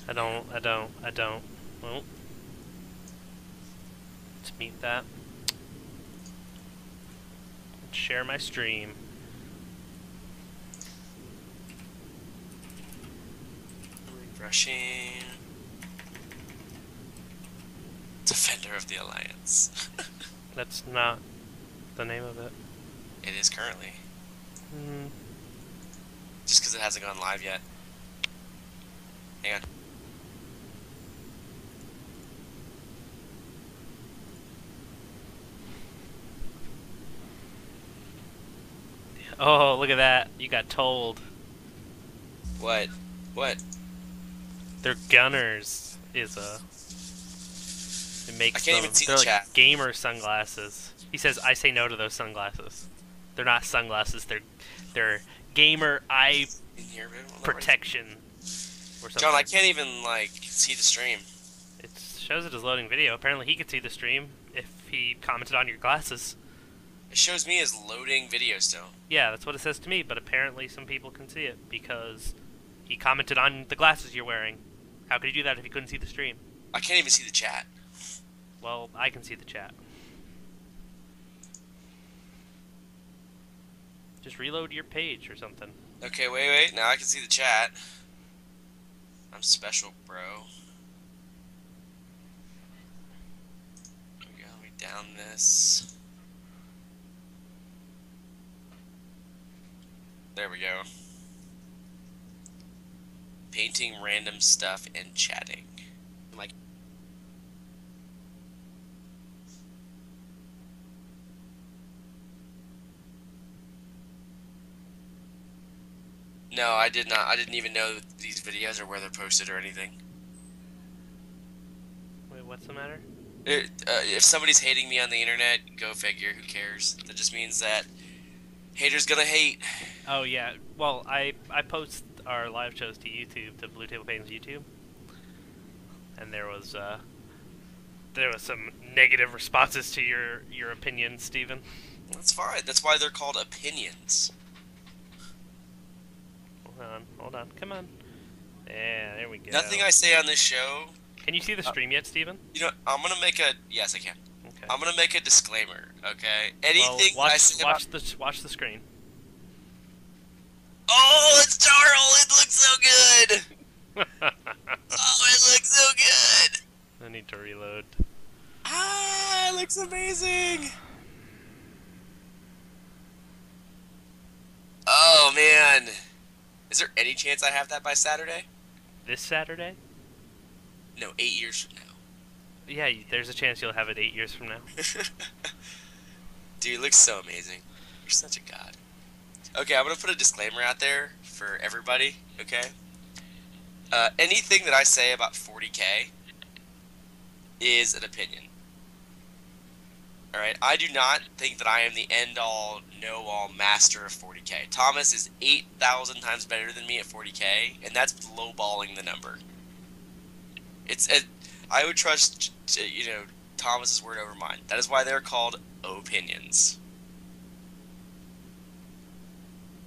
I don't. Well, let's mute that. Share my stream. Refreshing. Defender of the Alliance. That's not the name of it. It is currently. Hmm. Just because it hasn't gone live yet. Hang on. Oh, look at that. You got told. What? What? They're gunners, is a... It makes I can't them... even see They're the like chat. gamer sunglasses. He says, I say no to those sunglasses. They're not sunglasses, they're gamer eye In here, but protection. Or something. John, I can't even, like, see the stream. It shows it as loading video. Apparently he could see the stream if he commented on your glasses. It shows me as loading video still. Yeah, that's what it says to me, but apparently some people can see it because he commented on the glasses you're wearing. How could he do that if he couldn't see the stream? I can't even see the chat. Well, I can see the chat. Just reload your page or something. Okay, wait. Now I can see the chat. I'm special, bro. There we go. Let me down this. There we go. Painting random stuff and chatting. Like, no, I did not. I didn't even know that these videos are where they're posted or anything. Wait, what's the matter? If somebody's hating me on the internet, go figure. Who cares? That just means that haters gonna hate. Oh yeah, well I post our live shows to YouTube, to Blue Table Painting's YouTube, and there was some negative responses to your opinion, Steven. That's fine. That's why they're called opinions. Hold on, come on. Yeah, there we go. Nothing I say on this show. Can you see the stream yet, Steven? You know, I'm gonna make a. Yes, I can. Okay. I'm gonna make a disclaimer. Okay. Well, Anything I say watch about. the screen. Oh, it's Charles! It looks so good! Oh, it looks so good! I need to reload. Ah, it looks amazing! Oh, man. Is there any chance I have that by Saturday? This Saturday? No, 8 years from now. Yeah, there's a chance you'll have it 8 years from now. Dude, it looks so amazing. You're such a god. Okay, I'm gonna put a disclaimer out there for everybody, okay? Anything that I say about 40K is an opinion. Alright, I do not think that I am the end-all, know-all master of 40K. Thomas is 8,000 times better than me at 40K, and that's lowballing the number. I would trust, Thomas's word over mine. That is why they're called opinions.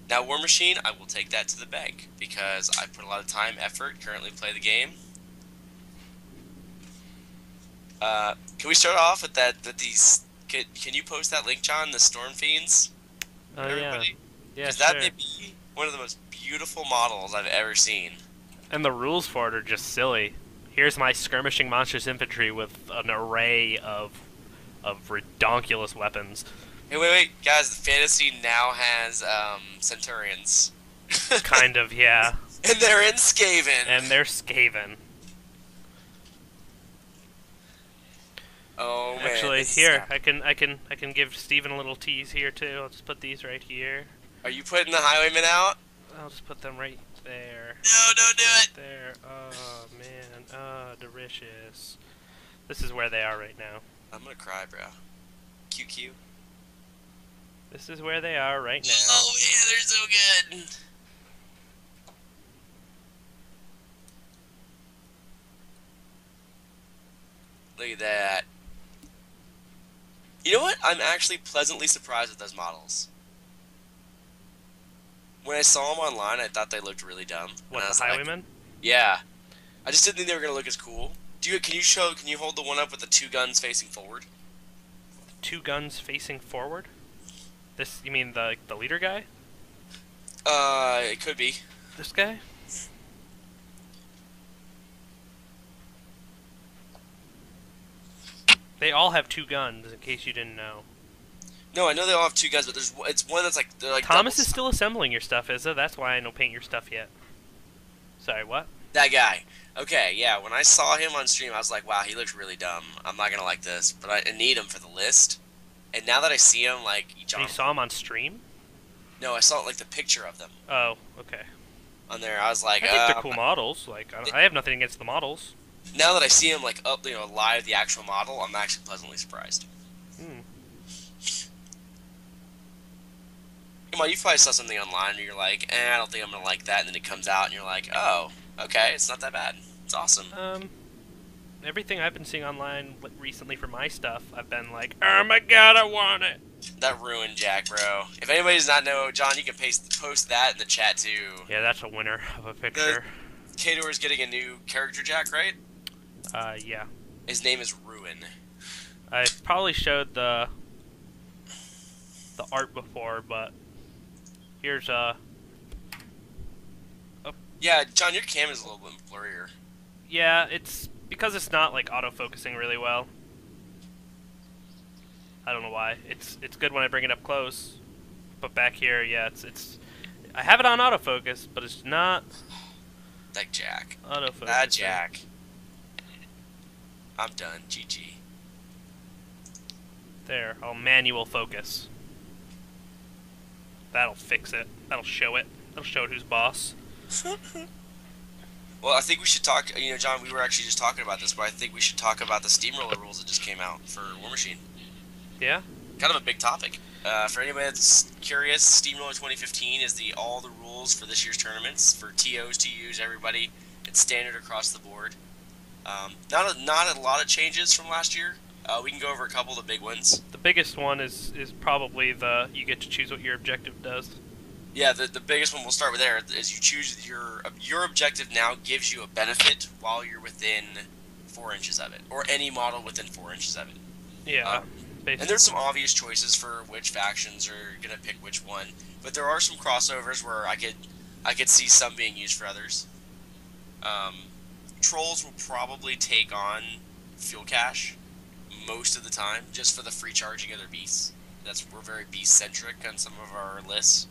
Now, War Machine, I will take that to the bank, because I put a lot of time, effort, currently play the game. Can we start off with that, can you post that link, John, the Storm Fiends? Oh, yeah. Yeah, because sure. that may be one of the most beautiful models I've ever seen. And the rules for it are just silly. Here's my skirmishing monstrous infantry with an array of redonkulous weapons. Hey, wait, guys, the fantasy now has, Centurions. Kind of, yeah. And they're in Skaven. And they're Skaven. Oh, man. Actually, here, I can give Steven a little tease here, too. I'll just put these right here. Are you putting the Highwaymen out? I'll just put them right there. No, don't do it! There. Oh, man. Oh, delicious. This is where they are right now. I'm gonna cry, bro. QQ. This is where they are right now. Oh, man, they're so good! Look at that. You know what? I'm actually pleasantly surprised with those models. When I saw them online, I thought they looked really dumb. What, and I the was Highwaymen? yeah. I just didn't think they were gonna look as cool. Can you hold the one up with the two guns facing forward? Two guns facing forward? This, you mean the leader guy? It could be. This guy? They all have two guns, in case you didn't know. No, I know they all have two guns, but it's one that's like they're like. Thomas is still assembling your stuff, Izza. That's why I don't paint your stuff yet. Sorry, what? That guy. Okay, yeah. When I saw him on stream, I was like, "Wow, he looks really dumb. I'm not gonna like this." But I need him for the list. And now that I see him, like, You saw him on stream? No, I saw like the picture of them Oh, okay. on there. I was like, I think they're cool models. Like, I have nothing against the models. Now that I see him like up, live the actual model, I'm actually pleasantly surprised. Hmm. Come on, you probably saw something online and you're like, I don't think I'm gonna like that, and then it comes out and you're like, oh, okay, it's not that bad. It's awesome. Everything I've been seeing online recently for my stuff, I've been like, oh my god, I want it. That ruined Jack, bro. If anybody does not know, John, you can post that in the chat too. Yeah, that's a winner of a picture. Kador is getting a new character Jack, right? Yeah. His name is Ruin. I've probably showed the art before, but here's Yeah, John, your cam is a little bit blurrier. Yeah, it's because it's not like autofocusing really well. I don't know why. It's good when I bring it up close, but back here, yeah, it's I have it on autofocus, but it's not Like Jack. autofocus. Ah, Jack. I'm done. GG. There, I'll manual focus. That'll fix it. That'll show it. That'll show it who's boss. Well, I think we should talk. John, we were actually just talking about this, but I think we should talk about the Steamroller rules that just came out for War Machine. Yeah? Kind of a big topic. For anybody that's curious, Steamroller 2015 is all the rules for this year's tournaments for TOs to use. Everybody, it's standard across the board. Not a lot of changes from last year. We can go over a couple of the big ones. The biggest one is probably you get to choose what your objective does. Yeah, the biggest one, we'll start with there, is you choose your objective now gives you a benefit while you're within 4 inches of it, or any model within 4 inches of it. Yeah, and there's some obvious choices for which factions are gonna pick which one, but there are some crossovers where I could see some being used for others. Trolls will probably take on fuel cache most of the time, just for the free charging of their beasts. We're very beast centric on some of our lists.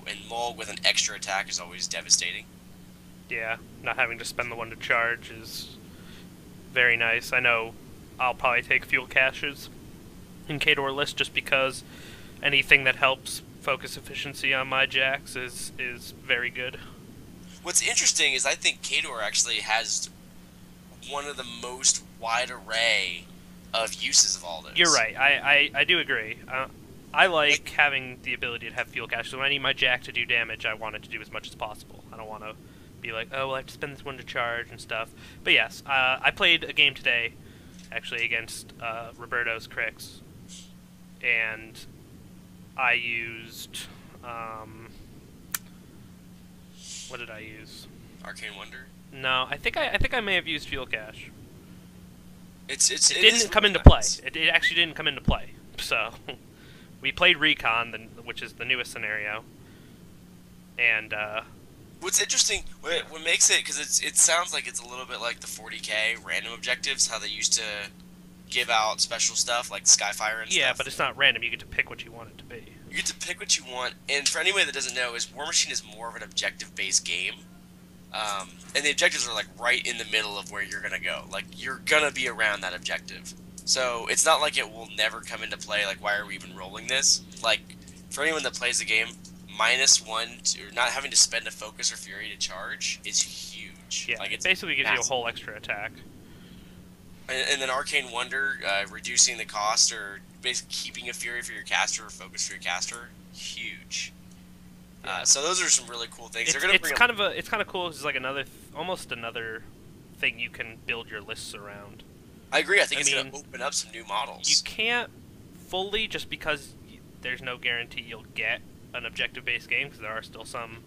And Mulg with an extra attack is always devastating. Yeah, not having to spend the one to charge is very nice. I know I'll probably take fuel caches in Kador list just because anything that helps focus efficiency on my jacks is very good. What's interesting is I think Kador actually has one of the most wide array of uses of all those. You're right. I do agree. I like having the ability to have fuel cache, so when I need my jack to do damage, I want it to do as much as possible. I don't want to be like, oh, well, I have to spend this one to charge and stuff. But yes, I played a game today, actually, against Roberto's Crix, and I used, what did I use? Arcane Wonder? No, I think I may have used fuel cache. It didn't come into play. It actually didn't come into play, so... We played Recon, which is the newest scenario, and what's interesting, what makes it, because it sounds like it's a little bit like the 40k random objectives, how they used to give out special stuff like Skyfire and stuff. Yeah, but it's not random. You get to pick what you want it to be. You get to pick what you want, and for anybody that doesn't know, War Machine is more of an objective-based game, and the objectives are like right in the middle of where you're gonna go. Like you're gonna be around that objective. So it's not like it will never come into play, like why are we even rolling this? Like, for anyone that plays the game, -1 or not having to spend a focus or fury to charge is huge. Yeah, like, it basically gives you a whole extra attack. And then Arcane Wonder, reducing the cost or basically keeping a fury for your caster or focus for your caster, huge. Yeah. So those are some really cool things. It's kind of cool. It's like almost another thing you can build your lists around. I agree. I think it's going to open up some new models. You can't fully, just because there's no guarantee you'll get an objective-based game, because there are still some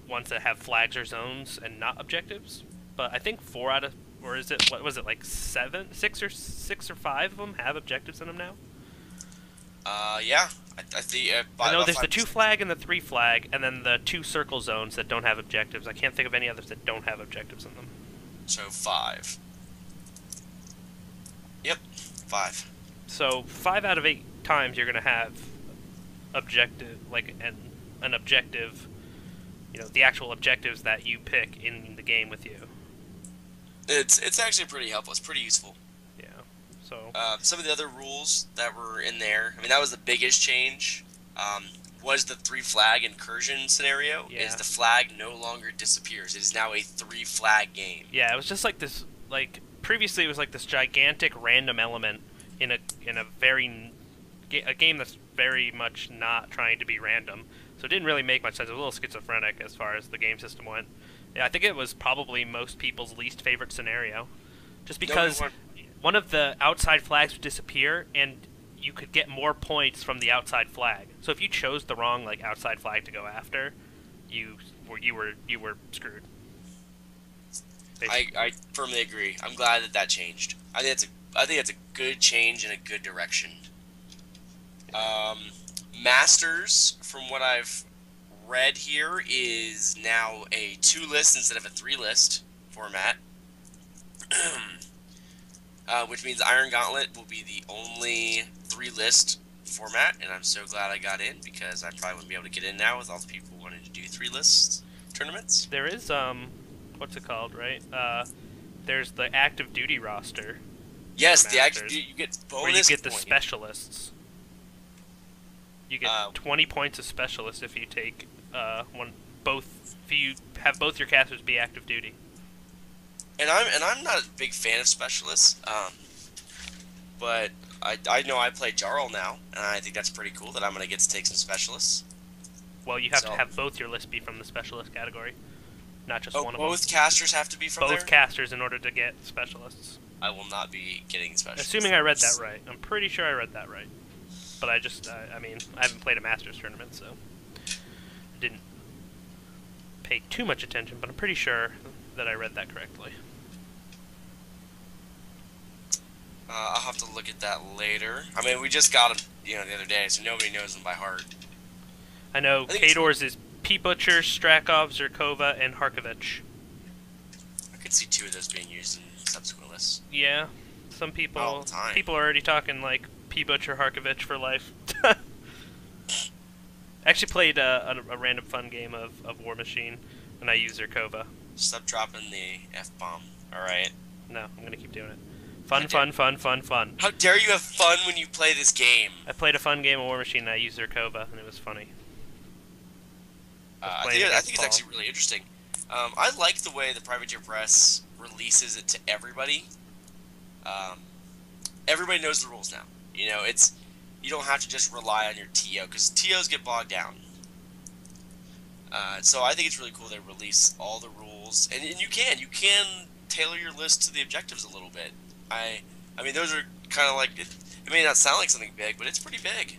ones that have flags or zones and not objectives. but I think 4 out of, or is it, what was it, like 6 or 5 of them have objectives in them now? Yeah. I think I know about there's the 5. 2 flag and the 3 flag, and then the 2 circle zones that don't have objectives. I can't think of any others that don't have objectives in them. So 5. Yep, 5. So 5 out of 8 times you're gonna have objective, like an objective, the actual objectives that you pick in the game with you. It's actually pretty helpful. It's pretty useful. Yeah. So Some of the other rules that were in there, I mean, that was the biggest change, was the 3 flag incursion scenario. Yeah. Is the flag no longer disappears. It is now a 3 flag game. yeah, it was just like this. Like previously, it was like this gigantic random element in a game that's very much not trying to be random. So it didn't really make much sense. It was a little schizophrenic as far as the game system went. Yeah, I think it was probably most people's least favorite scenario, just because one of the outside flags would disappear, and you could get more points from the outside flag. So if you chose the wrong outside flag to go after, you were screwed. I firmly agree. I'm glad that changed. I think it's a good change in a good direction. Masters, from what I've read here, is now a 2 list instead of a 3 list format. Which means Iron Gauntlet will be the only 3 list format, and I'm so glad I got in, because I probably wouldn't be able to get in now with all the people wanting to do 3 list tournaments. There is what's it called, right? There's the active duty roster. Yes, the active duty, you get bonus where you get the point. Specialists. You get 20 points of specialists if you take if you have both your casters be active duty. And I'm not a big fan of specialists, but I know I play Jarl now, and I think that's pretty cool that I'm gonna get to take some specialists. Well, you have to have both your lists be from the specialist category, not just one of them. Both casters have to be from there? Both casters in order to get specialists. I will not be getting specialists. Assuming I read that right. I'm pretty sure I read that right. But I haven't played a Masters tournament, so didn't pay too much attention, but I'm pretty sure that I read that correctly. I'll have to look at that later. I mean, we just got them, the other day, so nobody knows them by heart. I know Kador's is P. Butcher, Strakov, Zerkova, and Harkovich. I could see 2 of those being used in subsequent lists. Yeah, some people All the time. People are already talking like P. Butcher, Harkovich for life. I actually played a random fun game of War Machine, and I used Zerkova. Stop dropping the F-bomb. Alright. No, I'm gonna keep doing it. Fun. How dare you have fun when you play this game? I played a fun game of War Machine, and I used Zerkova, and it was funny. I think it's actually really interesting. I like the way the Privateer Press releases it to everybody. Everybody knows the rules now. You don't have to just rely on your TO, because TOs get bogged down. So I think it's really cool they release all the rules, and you can tailor your list to the objectives a little bit. I mean, those are kind of like, it may not sound like something big, but it's pretty big.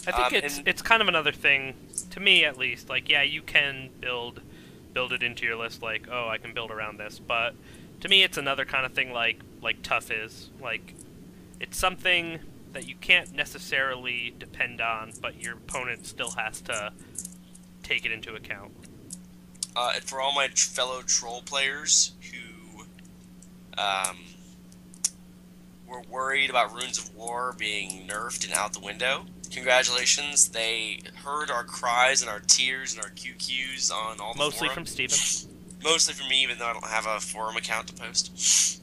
I think it's kind of another thing, to me at least, like, yeah, you can build it into your list, like, oh, I can build around this, but to me it's another kind of thing like Tough is. Like, it's something that you can't necessarily depend on, but your opponent still has to take it into account. And for all my fellow troll players who were worried about Runes of War being nerfed and out the window, congratulations, they heard our cries and our tears and our QQs on all the Mostly forums. from Steven. Mostly from me, even though I don't have a forum account to post.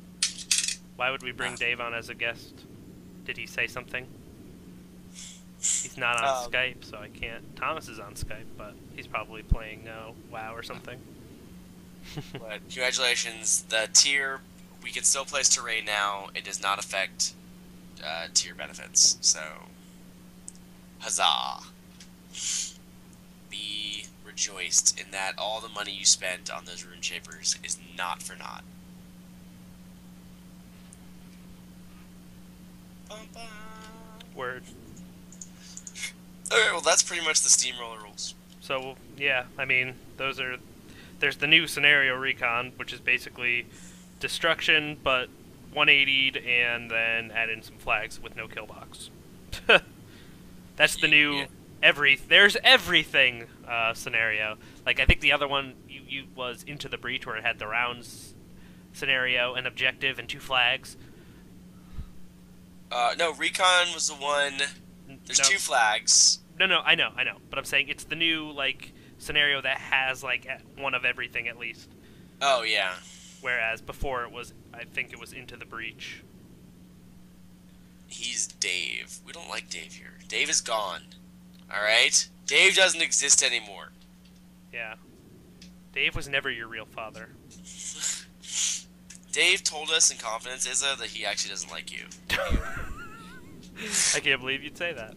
Why would we bring Dave on as a guest? Did he say something? He's not on Skype, so I can't. Thomas is on Skype, but he's probably playing WoW or something. But congratulations, the tier, we can still place terrain now. It does not affect tier benefits, so huzzah. Be rejoiced in that all the money you spent on those rune shapers is not for naught. Word. Alright, well that's pretty much the steamroller rules. So, yeah, I mean, those are there's the new scenario recon, which is basically destruction, but 180'd, and then add in some flags with no kill box. That's the new there's everything scenario. Like, I think the other one you was Into the Breach, where it had the rounds scenario, an objective, and 2 flags. No, recon was the one. There's 2 flags. No, I know, but I'm saying it's the new like scenario that has like one of everything at least. Oh yeah. Whereas before I think it was Into the Breach. He's Dave. We don't like Dave here. Dave is gone. All right. Dave doesn't exist anymore. Yeah. Dave was never your real father. Dave told us in confidence, Izza, that he actually doesn't like you. I can't believe you'd say that.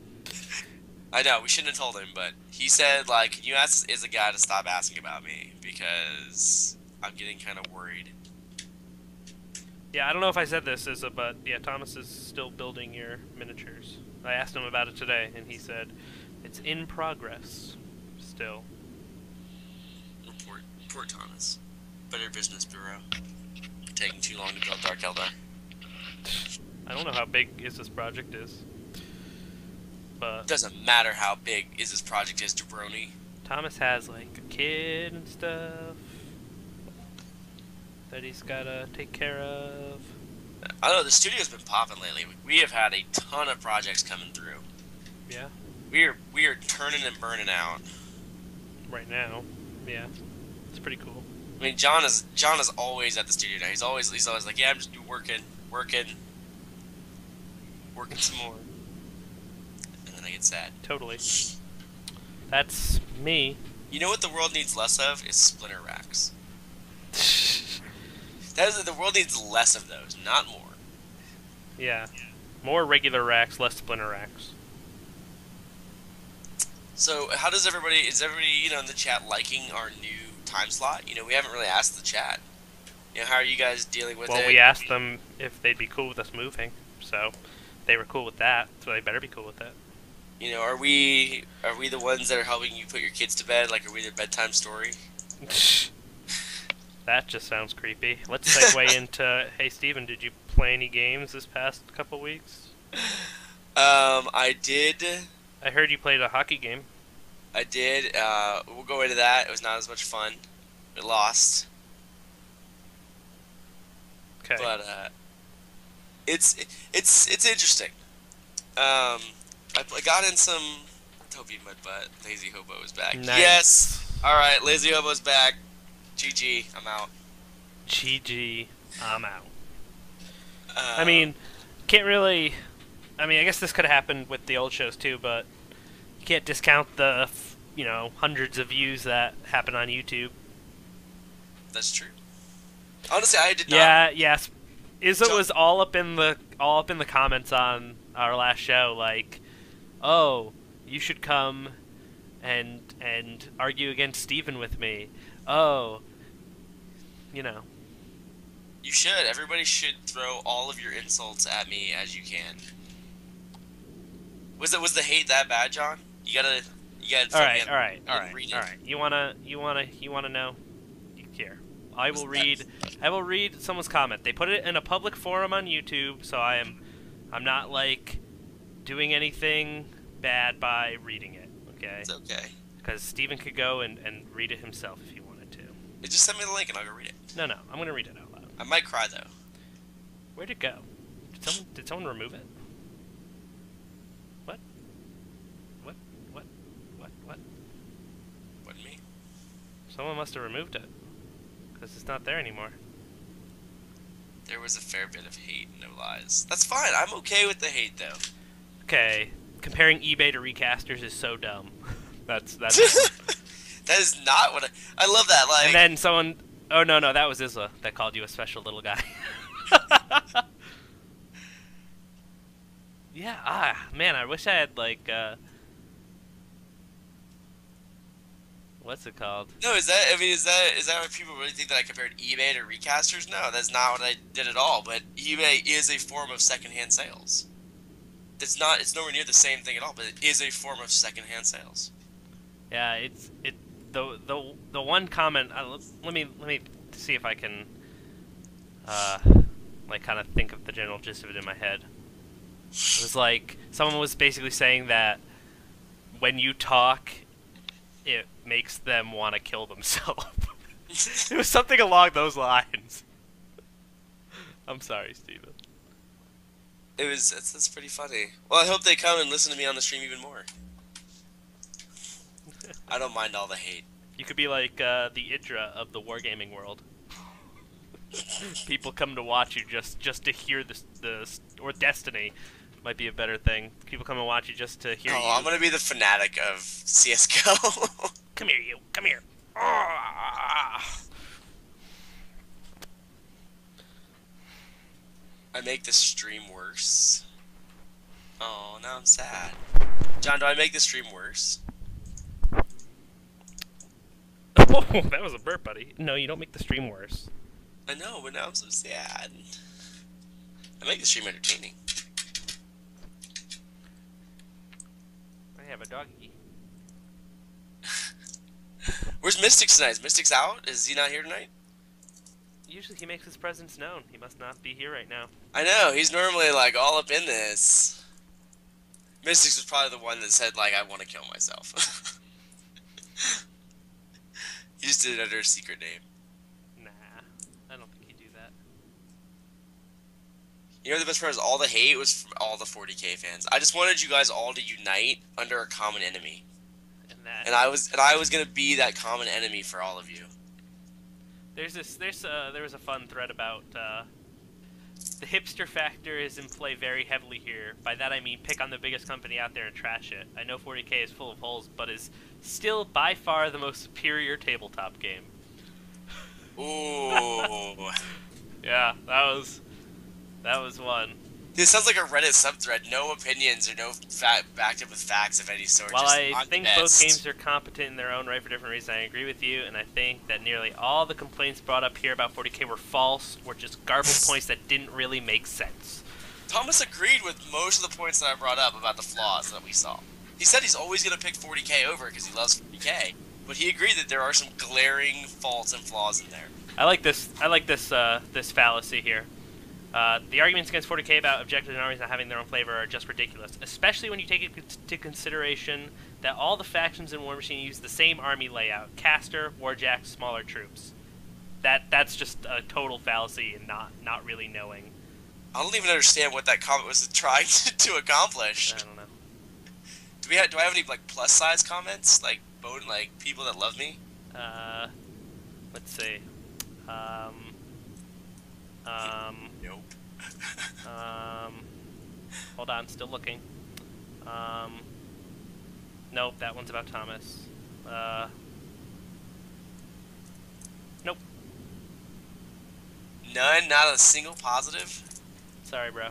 I know, we shouldn't have told him, but he said, like, can you ask Izza guy to stop asking about me? Because I'm getting kind of worried. Yeah, I don't know if I said this, Izza, but yeah, Thomas is still building your miniatures. I asked him about it today, and he said it's in progress still. Report Thomas. Better Business Bureau. Taking too long to build Dark Eldar. I don't know how big this project is, but doesn't matter how big this project is, jabroni. Thomas has like a kid and stuff that he's gotta take care of. I don't know, the studio's been popping lately. We have had a ton of projects coming through. Yeah. We are turning and burning out. Right now. Yeah. It's pretty cool. I mean, John is always at the studio now. He's always like, yeah, I'm just working some more. And then I get sad. Totally. That's me. You know what the world needs less of? Is splinter racks. The world needs less of those, not more. Yeah. More regular racks, less splinter racks. So, how does everybody, is everybody, in the chat liking our new time slot? We haven't really asked the chat. How are you guys dealing with it? Well, we asked them if they'd be cool with us moving, so they were cool with that, so they better be cool with that. Are we the ones that are helping you put your kids to bed? Like, are we their bedtime story? That just sounds creepy. Let's segue into, hey, Steven, did you play any games this past couple weeks? I did. I heard you played a hockey game. I did. We'll go into that. It was not as much fun. We lost. Okay. But it's interesting. I got in some Toby Mud Butt. Lazy Hobo is back. Nice. Yes. All right, Lazy Hobo's back. GG. I'm out. GG. I'm out. I mean, can't really. I mean, I guess this could have happened with the old shows too, but you can't discount the hundreds of views that happen on YouTube. That's true. Honestly, I did not. Yeah. Yes. Izza was all up in the comments on our last show, like, oh, you should come and argue against Steven with me. Oh, You should. Everybody should throw all of your insults at me as you can. Was the hate that bad, John? You gotta. All right. You wanna know? Here, I will read someone's comment. They put it in a public forum on YouTube, so I'm not like doing anything bad by reading it. Okay. It's okay. Because Steven could go and read it himself if he wanted to. Just send me the link and I'll go read it. No, I'm gonna read it out loud. I might cry though. Where'd it go? Did someone remove it? What? Wasn't me. Someone must have removed it. Because it's not there anymore. There was a fair bit of hate, no lies. That's fine. I'm okay with the hate though. Okay. Comparing eBay to recasters is so dumb. That's That is not what I love that, like. And then someone. Oh no, that was Isla that called you a special little guy. Yeah, man, I wish I had like what's it called? No, is that what people really think, that I compared eBay to recasters? No, that's not what I did at all. But eBay is a form of secondhand sales. It's nowhere near the same thing at all, but it is a form of secondhand sales. Yeah, the one comment. Let me see if I can like kind of think of the general gist of it in my head. It was like someone was basically saying that when you talk, it makes them want to kill themselves. It was something along those lines. I'm sorry, Steven. That's pretty funny. Well, I hope they come and listen to me on the stream even more. I don't mind all the hate. You could be like the Idra of the wargaming world. People come to watch you just to hear or Destiny might be a better thing. People come and watch you just to hear you. Oh, I'm gonna be the fanatic of CS:GO. Come here, you. Come here. Ah. I make the stream worse. Oh, now I'm sad. John, do I make the stream worse? Oh, that was a burp, buddy. No, you don't make the stream worse. I know, but now I'm so sad. I make the stream entertaining. I have a doggy. Where's Mystics tonight? Is Mystics out? Is he not here tonight? Usually he makes his presence known. He must not be here right now. I know, he's normally like all up in this. Mystics was probably the one that said like, I want to kill myself. He just did it under a secret name. Nah, I don't think he'd do that. You know the best part is all the hate was from all the 40k fans. I just wanted you guys all to unite under a common enemy. And I was gonna be that common enemy for all of you. There was a fun thread about the hipster factor is in play very heavily here. By that I mean pick on the biggest company out there and trash it. I know 40k is full of holes, but is still by far the most superior tabletop game. Ooh. Yeah, that was one. This sounds like a Reddit subthread. No opinions or no backed up with facts of any sort. While just, I think both games are competent in their own right for different reasons, I agree with you, and I think that nearly all the complaints brought up here about 40k were false, were just garbled points that didn't really make sense. Thomas agreed with most of the points that I brought up about the flaws that we saw. He said he's always going to pick 40k over because he loves 40k, but he agreed that there are some glaring faults and flaws in there. I like this this fallacy here. The arguments against 40k about objectives and armies not having their own flavor are just ridiculous, especially when you take into consideration that all the factions in War Machine use the same army layout: caster, warjack, smaller troops. That's just a total fallacy and not really knowing. I don't even understand what that comment was trying to accomplish. I don't know. Do I have any like plus size comments, like people that love me? Let's see. Nope. Hold on, still looking. Nope, that one's about Thomas. Nope. None, not a single positive. Sorry, bro.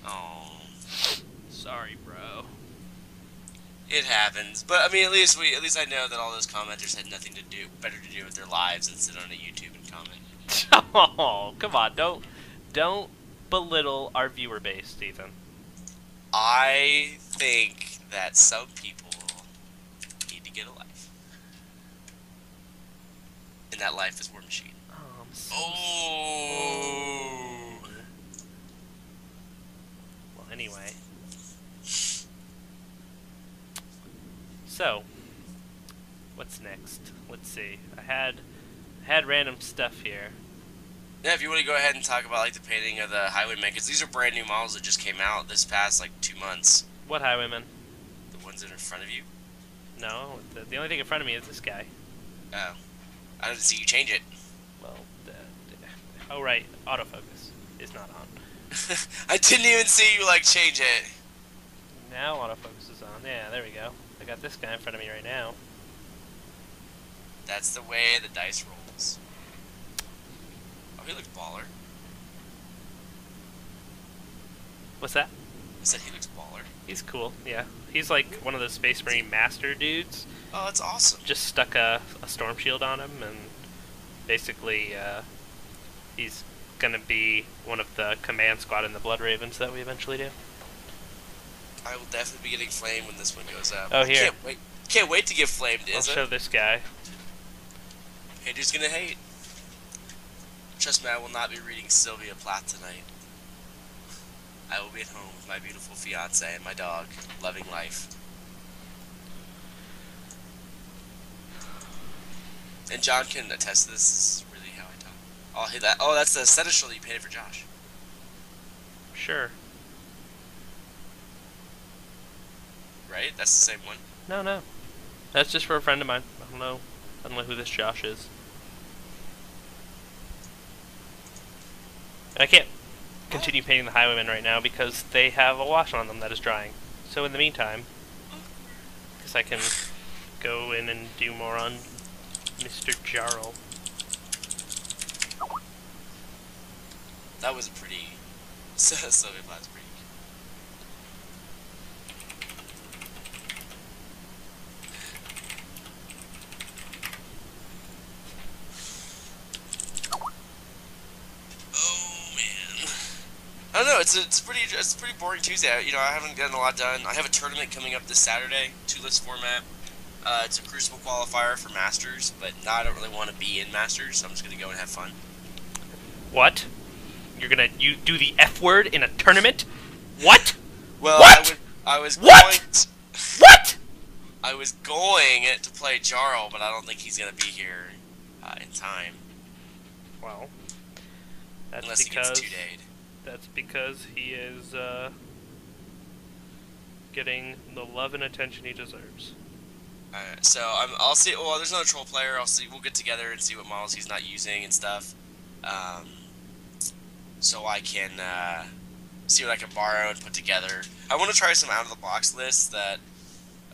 Oh. Sorry, bro. It happens, but I mean, at least I know that all those commenters had nothing better to do with their lives than sit on a YouTube and comment. Oh, come on! Don't belittle our viewer base, Stephen. I think that some people need to get a life, and that life is War Machine. Oh, I'm so oh. Well, anyway. So, what's next? Let's see. I had random stuff here. Yeah, if you want to go ahead and talk about like the painting of the Highwaymen, because these are brand new models that just came out this past like 2 months. What Highwaymen? The ones that are in front of you. No, the only thing in front of me is this guy. Oh, I didn't see you change it. Well, oh right, autofocus is not on. I didn't even see you like change it. Now autofocus is on. Yeah, there we go. I got this guy in front of me right now. That's the way the dice rolls. Oh, he looks baller. What's that? I said he looks baller. He's cool, yeah. He's like one of those Space Marine master dudes. Oh, that's awesome. Just stuck a storm shield on him, and basically he's gonna be one of the command squad in the Blood Ravens that we eventually do. I will definitely be getting flamed when this one goes up. Oh, here. I can't wait. Can't wait to get flamed, I'll is it? show this guy. Haters gonna hate. Trust me, I will not be reading Sylvia Plath tonight. I will be at home with my beautiful fiance and my dog, loving life. And John can attest to this. This is really how I talk. Oh, hey, that. Oh, that's the seneschal that you painted for Josh. Sure. Right? That's the same one. No. That's just for a friend of mine. I don't know who this Josh is. I can't continue painting the Highwaymen right now because they have a wash on them that is drying. So in the meantime, I guess I can go in and do more on Mr. Jarl. That was a pretty. Sylvia Plath's pretty. I don't know. It's a pretty boring Tuesday. I haven't gotten a lot done. I have a tournament coming up this Saturday, 2-list format. It's a Crucible qualifier for Masters, but now I don't really want to be in Masters, so I'm just gonna go and have fun. What? You do the F word in a tournament? What? Well, what? I was what? What? I was going to play Jarl, but I don't think he's gonna be here in time. Well, that's unless because he gets 2-dayed. That's because he is getting the love and attention he deserves. So I'll see. Well, there's another troll player. I'll see. We'll get together and see what models he's not using and stuff. So I can see what I can borrow and put together. I want to try some out of the box lists that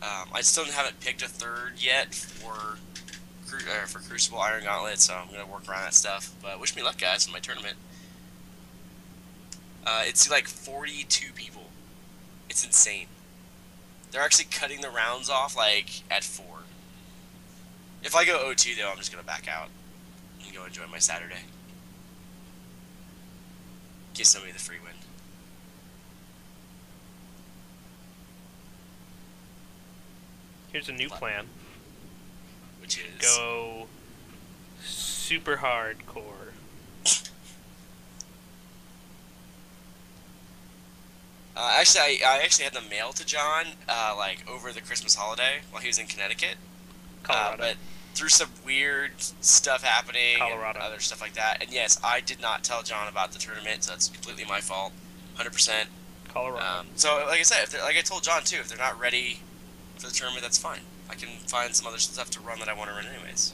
I still haven't picked a third yet for Crucible Iron Gauntlet. So I'm gonna work around that stuff. But wish me luck, guys, in my tournament. It's like 42 people. It's insane. They're actually cutting the rounds off like at 4. If I go 0-2 though, I'm just gonna back out and go enjoy my Saturday. Give somebody the free win. Here's a new plan. Which is go super hardcore. I actually had them mailed to John like over the Christmas holiday while he was in Connecticut. Colorado. But through some weird stuff happening Colorado. and other stuff like that. And yes, I did not tell John about the tournament, so that's completely my fault. 100%. Colorado. So like I said, like I told John too, if they're not ready for the tournament, that's fine. I can find some other stuff to run that I want to run anyways.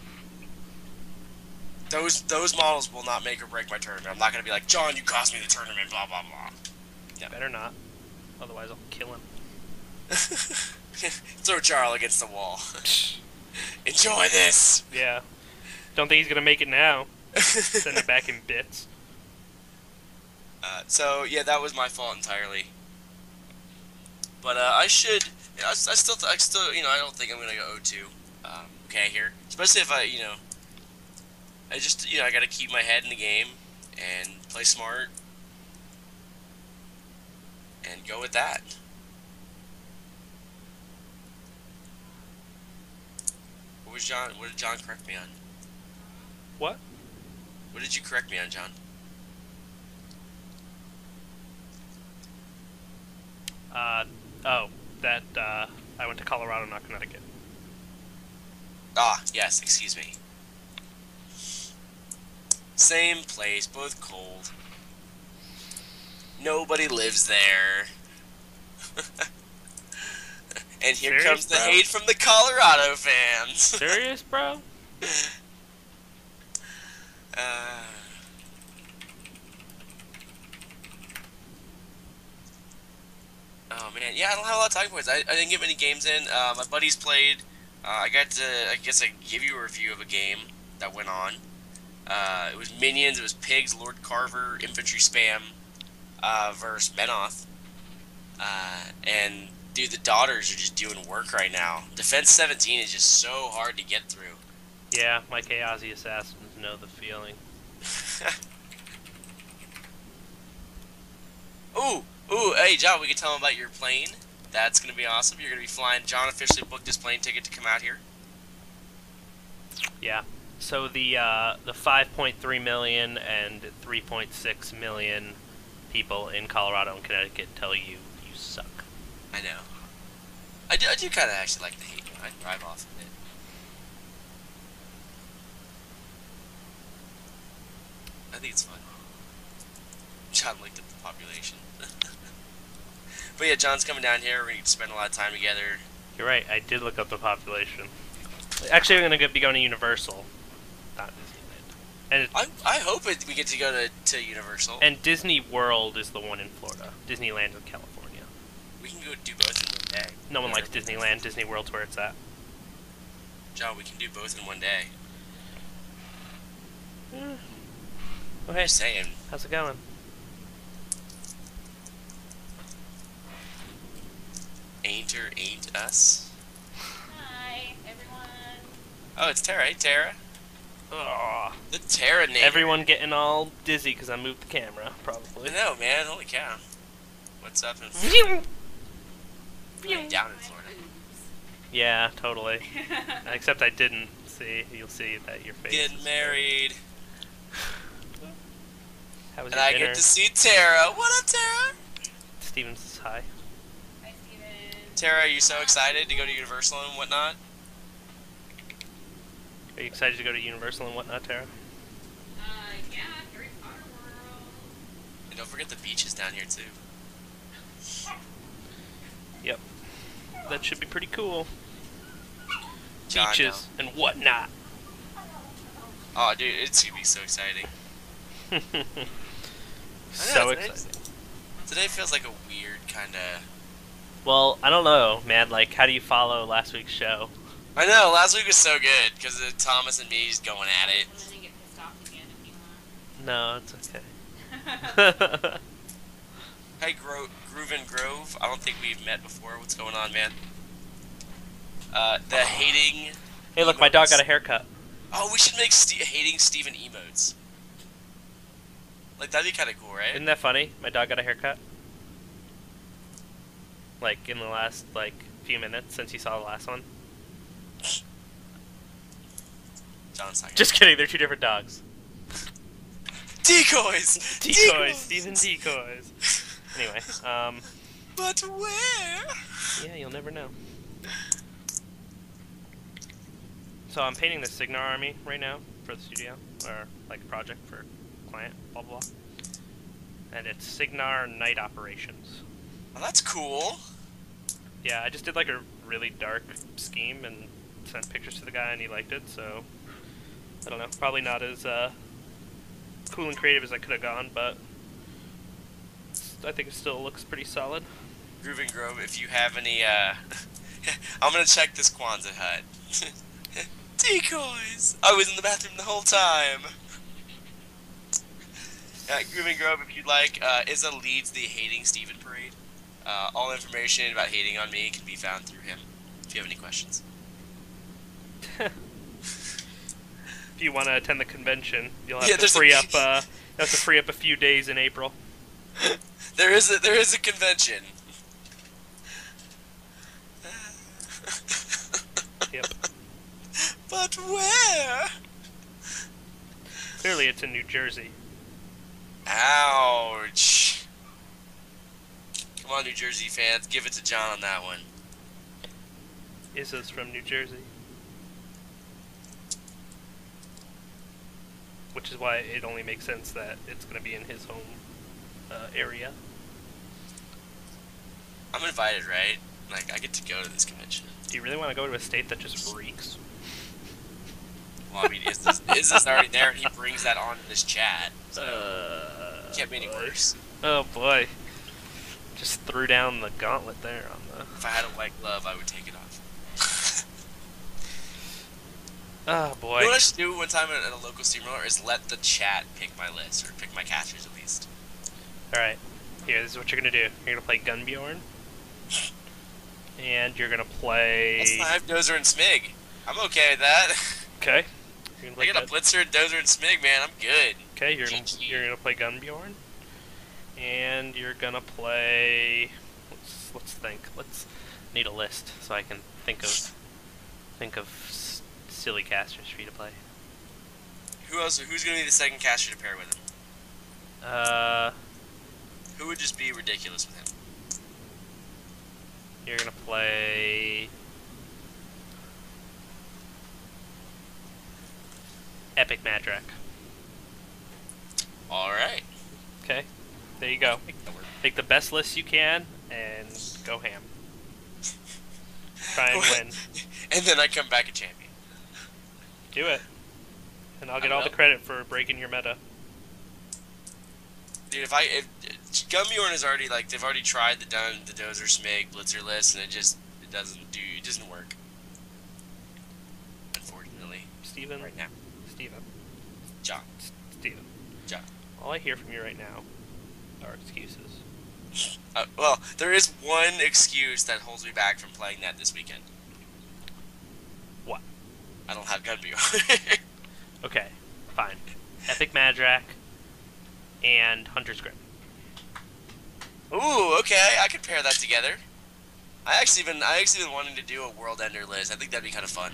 Those models will not make or break my tournament. I'm not going to be like, John, you cost me the tournament, blah, blah, blah. No. Better not. Otherwise, I'll kill him. Throw Jarl against the wall. Enjoy this! Yeah. Don't think he's gonna make it now. Send it back in bits. So, yeah, that was my fault entirely. But, I should... I still, I don't think I'm gonna go 0-2. Okay, here. Especially if I just, I gotta keep my head in the game and play smart. And go with that. What did John correct me on? What? What did you correct me on, John? I went to Colorado, not Connecticut. Ah, yes, excuse me. Same place, both cold. Nobody lives there. And here Serious, comes the bro? hate from the Colorado fans. Serious, bro? Oh man, yeah, I don't have a lot of talking points. I didn't get many games in. My buddies played. I guess I give you a review of a game that went on. It was Minions, it was Pigs, Lord Carver, Infantry Spam, versus Menoth. And dude, the daughters are just doing work right now. Defense 17 is just so hard to get through. Yeah, my Chaosi assassins know the feeling. Ooh, hey John, we can tell them about your plane. That's gonna be awesome. You're gonna be flying. John officially booked his plane ticket to come out here. Yeah. So the 5.3 million and 3.6 million people in Colorado and Connecticut tell you suck. I know. I do kind of actually like the hate one. I drive off of it. I think it's fun. John looked at the population. But yeah, John's coming down here. We're going to spend a lot of time together. You're right, I did look up the population. Actually, I'm going to be going to Universal, not Disneyland. And I hope we get to go to Universal. And Disney World is the one in Florida. Disneyland in California. We can go do both in one day. No one likes Disneyland. Disney World's where it's at. John, we can do both in one day. Okay. Just saying. How's it going? Ain't or ain't us? Hi, everyone. Oh, it's Tara. Hey, Tara. Ugh. The Tara name. Everyone getting all dizzy because I moved the camera, probably. I know, man. Holy cow. What's up in down in Florida? Yeah, totally. Except I didn't. See, you'll see that your face. Getting married. How was And your I dinner? get to see Tara. What up, Tara? Steven says hi. Hi, Steven. Tara, are you so excited to go to Universal and whatnot? Are you excited to go to Universal and whatnot, Tara? Yeah, Harry Potter World. And don't forget the beaches down here, too. Yep. That should be pretty cool. John, Beaches and whatnot. Oh, dude, it's gonna be so exciting. So today's- exciting. Today feels like a weird kind of... Well, I don't know, man. Like, how do you follow last week's show? I know, last week was so good, because of Thomas and me just going at it. And then you get pissed off again if you want. No, it's okay. Hey, Groove and Grove, I don't think we've met before. What's going on, man? The hating... Hey, look, my dog emotes. got a haircut. Oh, we should make hating Steven emotes. Like, that'd be kind of cool, right? Isn't that funny? My dog got a haircut. Like, in the last, like, few minutes since you saw the last one. John's talking. Just kidding, they're two different dogs. Decoys! Decoys, Steven decoys. Anyway, But where? yeah, you'll never know. So I'm painting the Signar army right now for the studio, or like project for client, blah blah blah. And it's Signar Night Operations. Oh, that's cool. Yeah, I just did like a really dark scheme and sent pictures to the guy and he liked it, so I don't know, probably not as cool and creative as I could have gone, but I think it still looks pretty solid. Groove and Grove, if you have any, I'm gonna check this Kwanzaa hut. Decoys! I was in the bathroom the whole time. Groove and Grove, if you'd like, Izza leads the Hating Steven Parade. All information about hating on me can be found through him, if you have any questions. If you want to attend the convention, you'll have Yeah, to free up. You'll have to free up a few days in April. There is a convention. Yep. But where? Clearly, it's in New Jersey. Ouch. Come on, New Jersey fans, give it to John on that one. Izza's from New Jersey, which is why it only makes sense that it's going to be in his home area. I'm invited, right? Like, I get to go to this convention. Do you really want to go to a state that just reeks? Well, I mean, Izza's already there, and he brings that on in this chat. So, can't be any worse. Oh boy. Just threw down the gauntlet there on the... If I had a white glove, I would take it off. Oh boy. You know what I should do one time at a local steamroller is let the chat pick my list, or pick my casters at least. Alright. Here, this is what you're going to do. You're going to play Gunbjorn. And you're going to play... That's fine, I have Dozer and Smig. I'm okay with that. Okay. You're I gonna got a play Blitzer, Dozer, and Smig, man. I'm good. Okay, you're gonna play Gunbjorn, and you're gonna play. Let's let's think. Let's need a list so I can think of silly casters for you to play. Who else? Who's gonna be the second caster to pair with him? Who would just be ridiculous with him? You're gonna play Epic Madrak. All right. Okay, there you go. Take the best list you can and go ham. Try and win. And then I come back a champion. Do it. And I'll get I all the will. credit for breaking your meta. Dude, if Gumyorn is already like they've already tried the Dozer Smig Blitzer list and it doesn't work. Unfortunately. Steven? Right now. Steven. John. Steven. John. All I hear from you right now are excuses. Well, there is one excuse that holds me back from playing that this weekend. What? I don't have Gunbyorn. Okay, fine. Epic Madrak and Hunter's Grip. Ooh, okay, I could pair that together. I actually been wanting to do a World Ender list. I think that'd be kind of fun.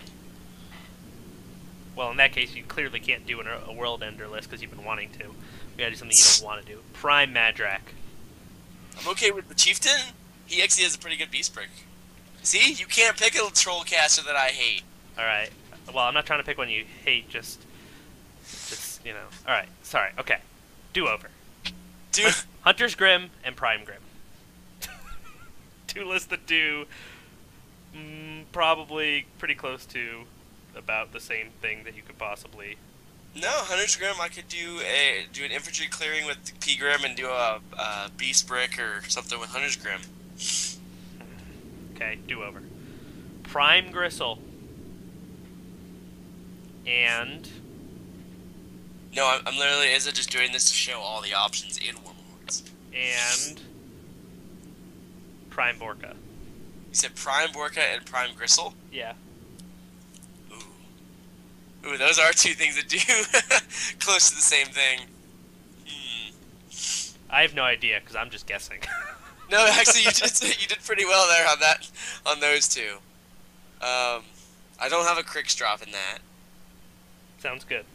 Well, in that case, you clearly can't do a World Ender list because you've been wanting to. We gotta do something you don't want to do. Prime Madrak. I'm okay with the Chieftain. He actually has a pretty good Beast Brick. See, you can't pick a troll caster that I hate. Alright. Well, I'm not trying to pick one you hate, just, you know. Alright, sorry, okay. Do-over. Dude. Hunter's Grim and Prime Grim. Two lists that do probably pretty close to about the same thing that you could possibly... No, Hunter's Grim, I could do an infantry clearing with P Grim and do a Beast Brick or something with Hunter's Grim. Okay, do-over. Prime Gristle. And... No, I'm literally just doing this to show all the options in Warlords. And... Prime Borka. You said Prime Borka and Prime Gristle? Yeah. Ooh, those are two things that do close to the same thing. I have no idea, because I'm just guessing. No, actually, you did pretty well there on those two. I don't have a Crix drop in that. Sounds good.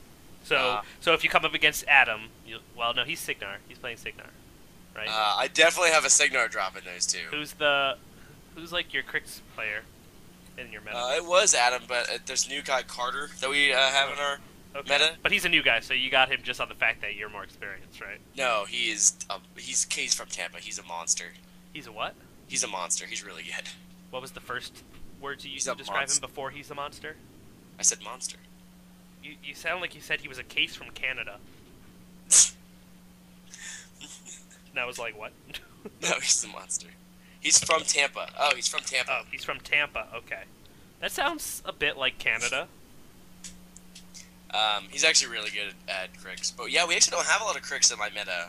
So if you come up against Adam, well, no, he's Signar. He's playing Signar, right? I definitely have a Signar drop in those two. Who's like your Crix player in your meta? It was Adam, but there's a new guy Carter that we have in our meta. But he's a new guy, so you got him just on the fact that you're more experienced, right? No, he's from Tampa. He's a monster. He's a what? He's a monster. He's really good. What was the first words you used He's to a describe him before he's a monster? I said monster. You sound like you said he was a case from Canada. And I was like, what? No, he's a monster. He's from Tampa. Oh, he's from Tampa. Oh, he's from Tampa. Okay. That sounds a bit like Canada. He's actually really good at Crix. But yeah, we actually don't have a lot of Crix in my meta.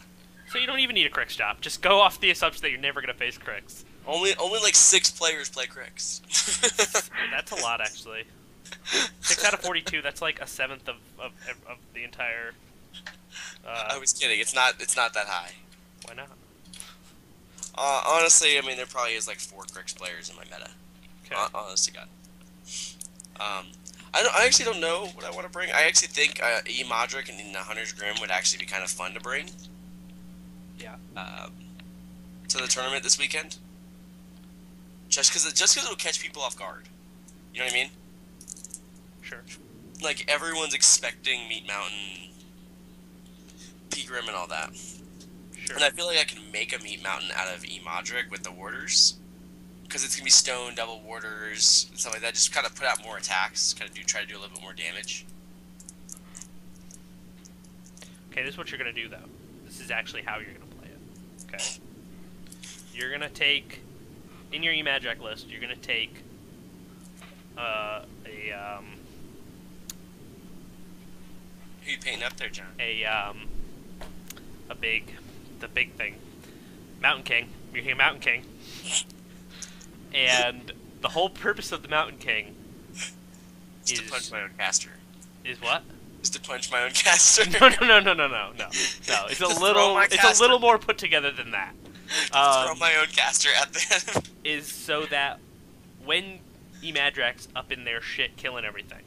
So you don't even need a Crix drop. Just go off the assumption that you're never going to face Crix. Only like 6 players play Crix. That's a lot, actually. 6 out of 42, that's like a seventh of the entire... I was kidding. It's not that high. Why not? Honestly, I mean, there probably is like 4 Crix players in my meta. Okay. Honest to God. I actually don't know what I want to bring. I actually think E Modric and the Hunter's Grim would actually be kind of fun to bring. Yeah. To the tournament this weekend. Just because it'll catch people off guard. You know what I mean? Sure. Like, everyone's expecting Meat Mountain, P Grim, and all that. Sure. And I feel like I can make a Meat Mountain out of E Modric with the warders. Because it's going to be stone, double warders, and stuff like that. Just kind of put out more attacks. Try to do a little bit more damage. Okay, this is what you're going to do, though. This is actually how you're going to play it. Okay? You're going to take... In your E-Magic list, you're going to take... Who you painting up there, John? The big thing. Mountain King. You're here, Mountain King. And the whole purpose of the Mountain King is to punch my own caster. Is what? Is to punch my own caster. No. It's a little more put together than that. Throw my own caster at them. Is so that when Emadrak's up in their shit killing everything,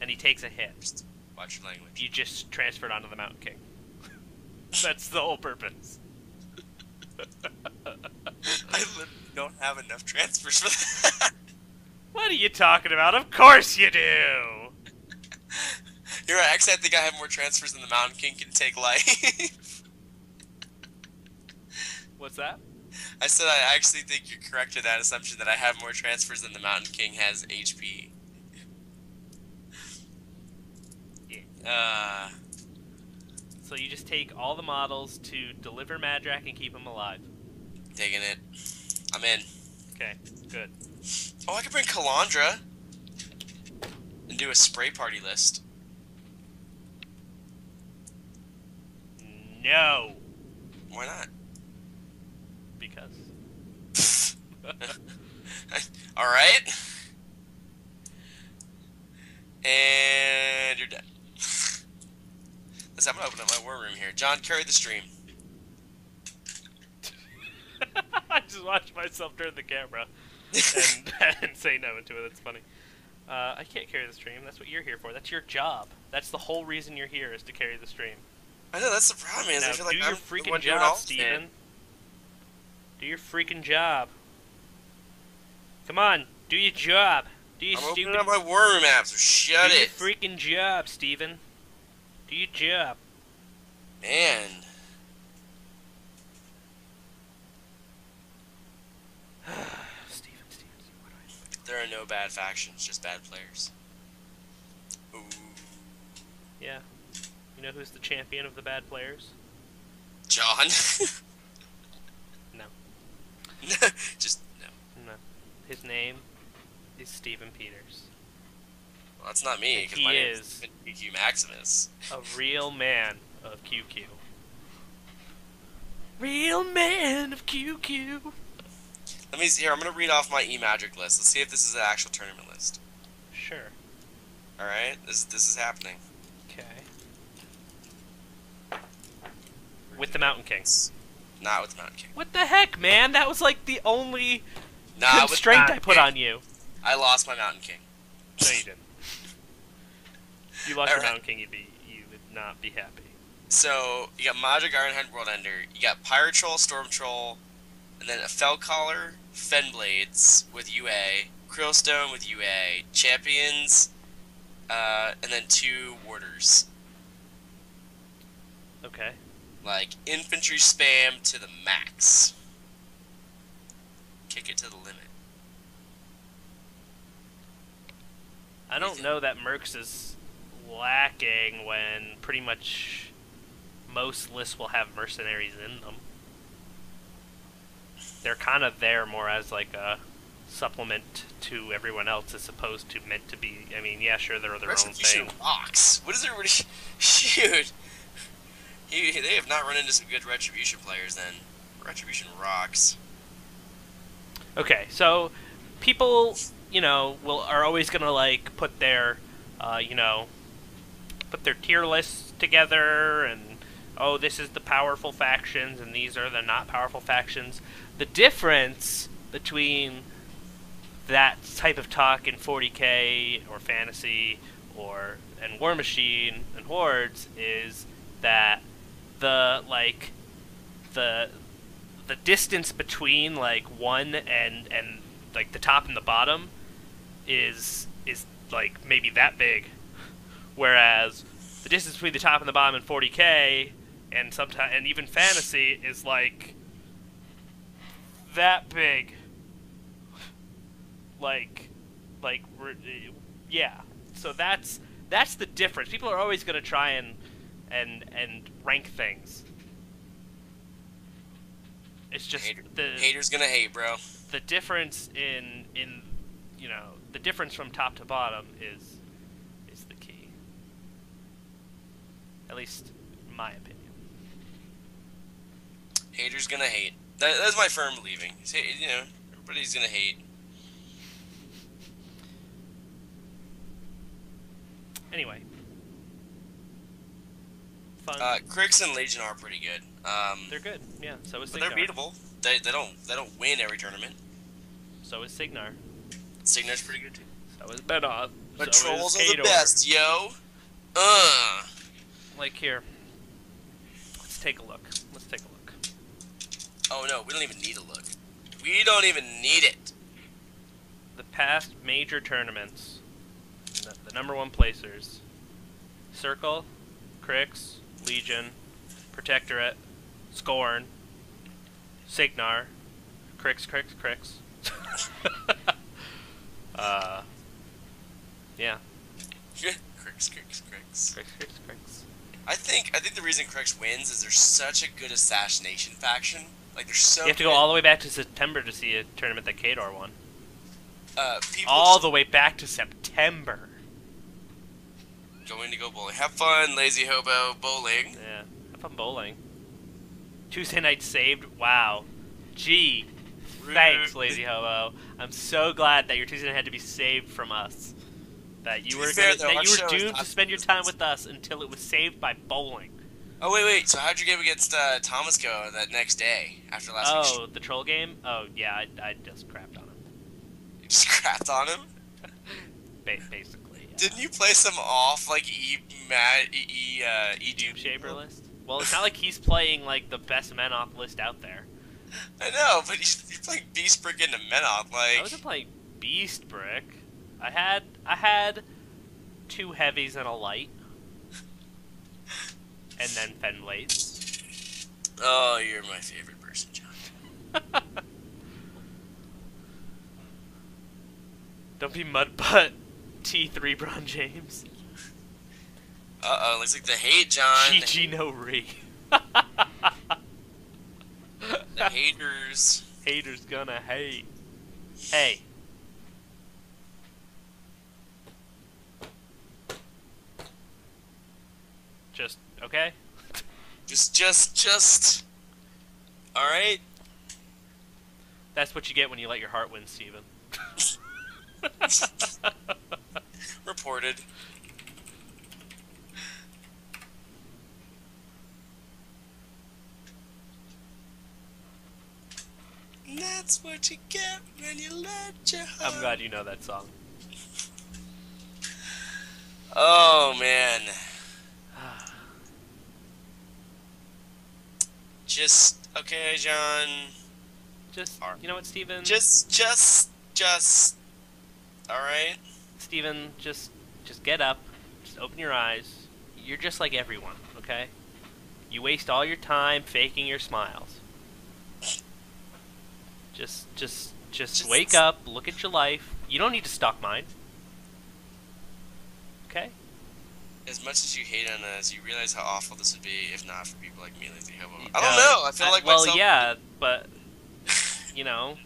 and he takes a hit, Just watch your language. you just transfer it onto the Mountain King. That's the whole purpose. I literally don't have enough transfers for that. What are you talking about? Of course you do! You're right, actually I think I have more transfers than the Mountain King can take life. What's that? I said I actually think you're correct in that assumption that I have more transfers than the Mountain King has HP. Yeah. So you just take all the models to deliver Madrak and keep him alive. Taking it. I'm in. Okay, good. Oh, I could bring Kalandra and do a spray party list. No! Why not? Because. Alright. And you're dead. Listen, I'm gonna open up my war room here. John, carry the stream. I just watched myself turn the camera and say no into it. That's funny. I can't carry the stream. That's what you're here for. That's your job. That's the whole reason you're here, is to carry the stream. I know, that's the problem, is Now, I feel like do I'm your the freaking one doing job, all Steven. this. Do your freaking job. Come on, do your job. Do your I'm stupid. opening up my war room app, so shut do it. your freaking job, Steven. Do your job. Man. Steven, what do I do? There are no bad factions, just bad players. Ooh. Yeah. You know who's the champion of the bad players? John. No. Just, no. No. His name is Steven Peters. Well, that's not me, because He my name is. is PQ Maximus. A real man of QQ. Real man of QQ. Let me see here, I'm going to read off my E-Magic list. Let's see if this is an actual tournament list. Sure. Alright, this is happening. Okay. With the Mountain Kings. Not with the Mountain King. What the heck, man? That was like the only Not with constraint Mountain I put King. on you. I lost my Mountain King. No, you didn't. You lost your Alright. Mountain King, you would not be happy. So, you got Magic Ironhead World Ender, you got Pirate Troll, Storm Troll, and then a Fellcaller, Fenblades with UA, Krillstone with UA, Champions, and then 2 Warders. Okay. Like, infantry spam to the max. Kick it to the limit. I don't know that Mercs is lacking when pretty much most lists will have mercenaries in them. They're kind of there more as like a supplement to everyone else as opposed to meant to be. I mean, yeah, sure, they're their own Retribution thing. rocks. What is everybody... Shoot. They have not run into some good Retribution players then. Retribution rocks. Okay, so people, you know, are always gonna like put their, put their tier lists together, and oh, this is the powerful factions, and these are the not powerful factions. The difference between that type of talk in 40k or fantasy and War Machine and Hordes is that the distance between like one and like the top and the bottom is like maybe that big, whereas the distance between the top and the bottom in 40k and even fantasy is like that big. Yeah. So that's the difference. People are always going to try and rank things. It's just Haters gonna hate, bro. the difference in the difference from top to bottom is the key. At least in my opinion. Haters gonna hate. That's my firm believing. You know, everybody's gonna hate. Anyway. Fun. Crix and Legion are pretty good. They're good, yeah. So is but they're Signar. beatable. they don't win every tournament. So is Signar. Signar's pretty good too. So is Benoth. But So trolls is are the Kador. best, yo. Like here. Let's take a look. Let's take a look. Oh no, we don't even need a look. We don't even need it. The past major tournaments. The number one placers. Circle, Crix, Legion, Protectorate, Scorn, Signar, Crix. Yeah. Crix. Crix. I think the reason Crix wins is they're such a good assassination faction. Like they're so. You have to go all the way back to September to see a tournament that Kador won. People All the way back to September. Going to go bowling. Have fun, lazy hobo bowling. Yeah, have fun bowling. Tuesday night saved. Wow. Gee. Thanks, lazy hobo. I'm so glad that your Tuesday night had to be saved from us. That you were doomed to spend your time with us until it was saved by bowling. Oh wait. So how'd your game against Thomas go that next day after last week? Oh, the troll game? Oh yeah, I just crapped on him. You just crapped on him? Basically. Yeah. Didn't you play some off like Doom Shaper list? Well, it's not like he's playing like the best Menoth list out there. I know, but you're playing Beast Brick into Menoth, like. I wasn't playing Beast Brick. I had 2 heavies and a light, and then Fenblades. Oh, you're my favorite person, John. Don't be mudbutt T3 Bron James. Looks like the hate, John. GG no re. The haters. Haters gonna hate. Hey. Just, okay? Just. Alright? That's what you get when you let your heart win, Steven. Reported. And that's what you get when you let your heart. I'm glad you know that song. Oh, man. Just, okay, John. Just, you know what, Steven? Just. Alright? Steven, just get up. Just open your eyes. You're just like everyone, okay? You waste all your time faking your smiles. Just wake up, look at your life. You don't need to stalk mine. Okay? As much as you hate on us, you realize how awful this would be if not for people like me, Lazy Hobo. I don't know. I feel like myself. Well, yeah, but you know,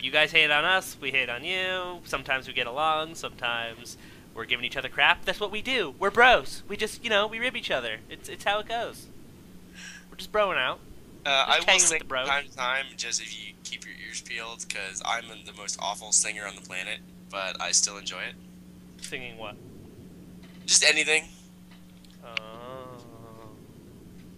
you guys hate on us, we hate on you. Sometimes we get along. Sometimes we're giving each other crap. That's what we do. We're bros. We just, we rib each other. It's how it goes. We're just broing out. I will sing from time to time, just if you keep your ears peeled, because I'm the most awful singer on the planet, but I still enjoy it. Singing what? Just anything. Oh.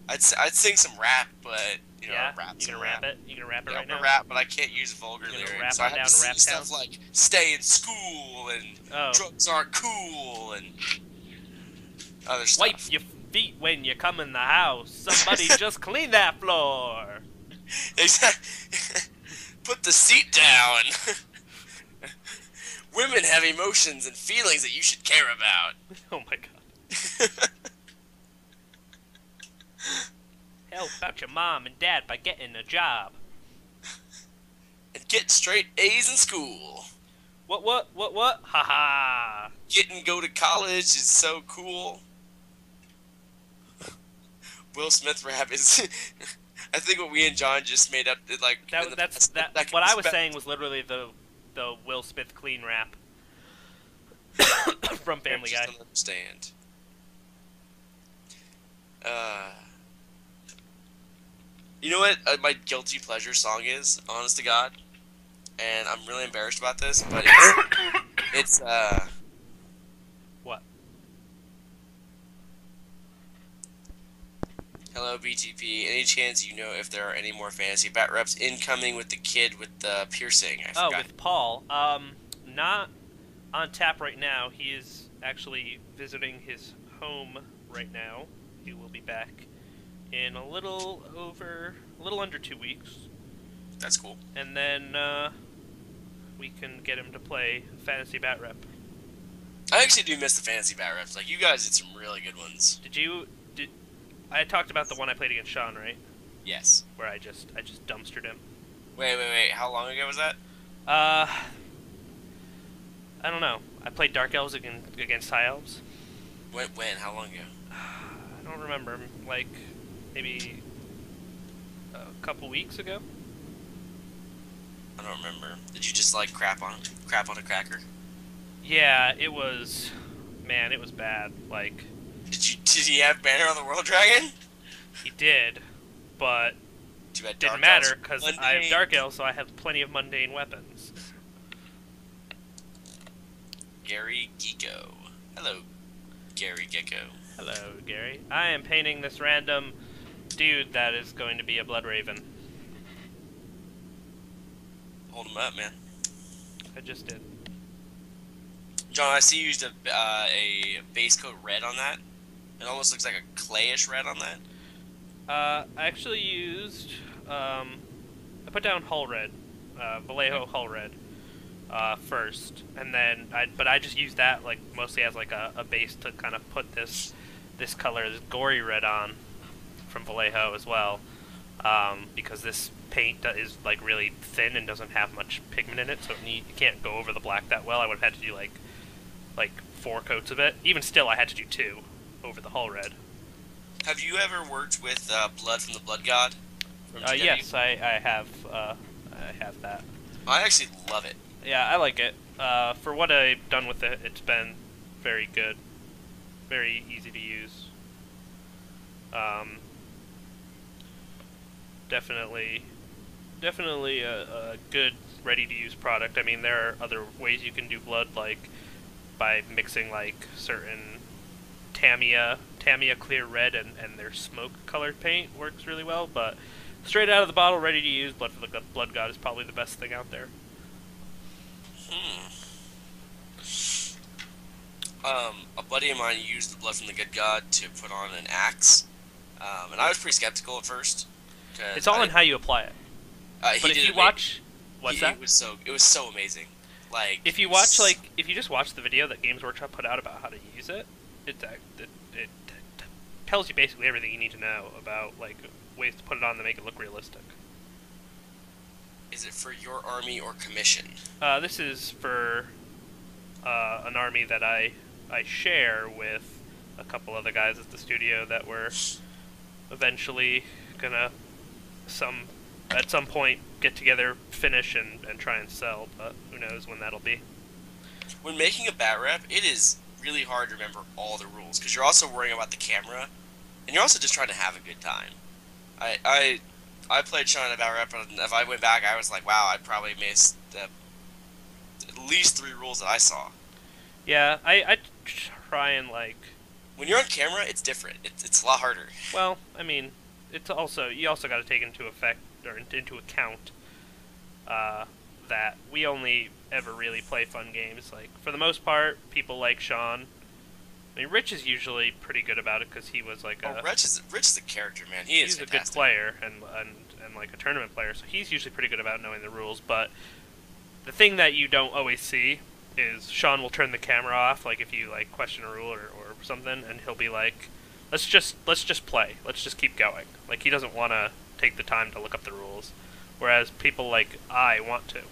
I'd sing some rap, but yeah, rap. You gonna rap it? You gonna rap it right now? I'm gonna rap, but I can't use vulgar lyrics. So I have to sing stuff like "stay in school" and "drugs aren't cool" and other stuff. Wipe your feet when you come in the house. Somebody just clean that floor. Exactly. Put the seat down. Women have emotions and feelings that you should care about. Oh my god. Help out your mom and dad by getting a job. And get straight A's in school. What? Ha ha. Go to college is so cool. Will Smith rap is... I think what we and John just made up, like... What I was saying was literally the Will Smith clean rap. From Family Guy. I don't understand. You know what my guilty pleasure song is, honest to God? And I'm really embarrassed about this, but it's What? Hello, BTP. Any chance you know if there are any more fantasy bat reps incoming with the kid with the piercing? I Oh, forgot. with Paul. Not on tap right now. He is actually visiting his home right now. He will be back in a little under 2 weeks. That's cool. And then we can get him to play fantasy bat rep. I actually do miss the fantasy bat reps. Like, you guys did some really good ones. Did I talked about the one I played against Sean, right? Yes. Where I just dumpstered him. Wait. How long ago was that? I don't know. I played Dark Elves against High Elves. When? How long ago? I don't remember. Like, maybe a couple weeks ago. I don't remember. Did you just, like, crap on a cracker? Yeah, it was... Man, it was bad. Like... Did he have Banner on the World Dragon? He did, but... Too bad didn't Dark matter, Elves because mundane. I have Dark Elves, so I have plenty of mundane weapons. Gary Geeko. Hello, Gary Gecko. Hello, Gary. I am painting this random dude that is going to be a Blood Raven. Hold him up, man. I just did. John, I see you used a base coat red on that. It almost looks like a clayish red on that. I actually used, I put down Hull Red, Vallejo Hull Red, first, and then, I just used that, like, mostly as, like, a base to kind of put this color, this gory red on, from Vallejo as well, because this paint is, like, really thin and doesn't have much pigment in it, so you can't go over the black that well. I would have had to do, like 4 coats of it. Even still, I had to do 2 over the Hull Red. Have you ever worked with Blood from the Blood God? From GW? Yes, I have that. I actually love it. Yeah, I like it. For what I've done with it, it's been very good. Very easy to use. Definitely a good, ready-to-use product. I mean, there are other ways you can do blood, like by mixing, like, certain Tamiya clear red and their smoke-colored paint works really well, but straight out of the bottle, ready to use, Blood for the Blood God is probably the best thing out there. A buddy of mine used the Blood from the Good God to put on an axe, and I was pretty skeptical at first. It's all in how you apply it. But if you watch... What's that? It was so amazing. Like, if you watch, like, if you just watch the video that Games Workshop put out about how to use it, it tells you basically everything you need to know about, like, ways to put it on to make it look realistic. Is it for your army or commission? This is for an army that I share with a couple other guys at the studio that we're eventually gonna at some point get together, finish, and try and sell, but who knows when that'll be. When making a bat rep, it is really hard to remember all the rules, because you're also worrying about the camera, and you're also just trying to have a good time. I played Sean in a bat rep, and if I went back, I was like, wow, I probably missed at least 3 rules that I saw. Yeah, I try and, like... When you're on camera, it's different. It's a lot harder. Well, I mean, it's also... You also got to take into account that we only ever really play fun games. Like, for the most part, people like Sean. I mean, Rich is usually pretty good about it because he was like Rich is a character, man. He's a good player and like a tournament player, so he's usually pretty good about knowing the rules. But the thing that you don't always see is Sean will turn the camera off, like if you like question a rule or something, and he'll be like, let's just play, let's just keep going. Like, he doesn't want to take the time to look up the rules, whereas people like I want to.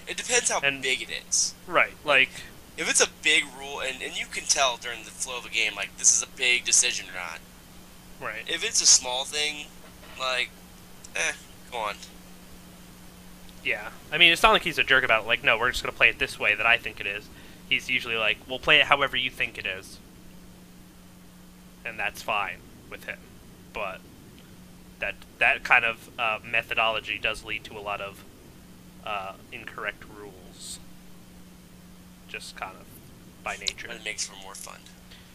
It depends how big it is. Right, like... If it's a big rule, and you can tell during the flow of a game, like, this is a big decision or not. Right. If it's a small thing, like, go on. Yeah. I mean, it's not like he's a jerk about it, like, no, we're just going to play it this way that I think it is. He's usually like, we'll play it however you think it is. And that's fine with him. But that kind of methodology does lead to a lot of incorrect rules. Just kind of by nature. But it makes for more fun.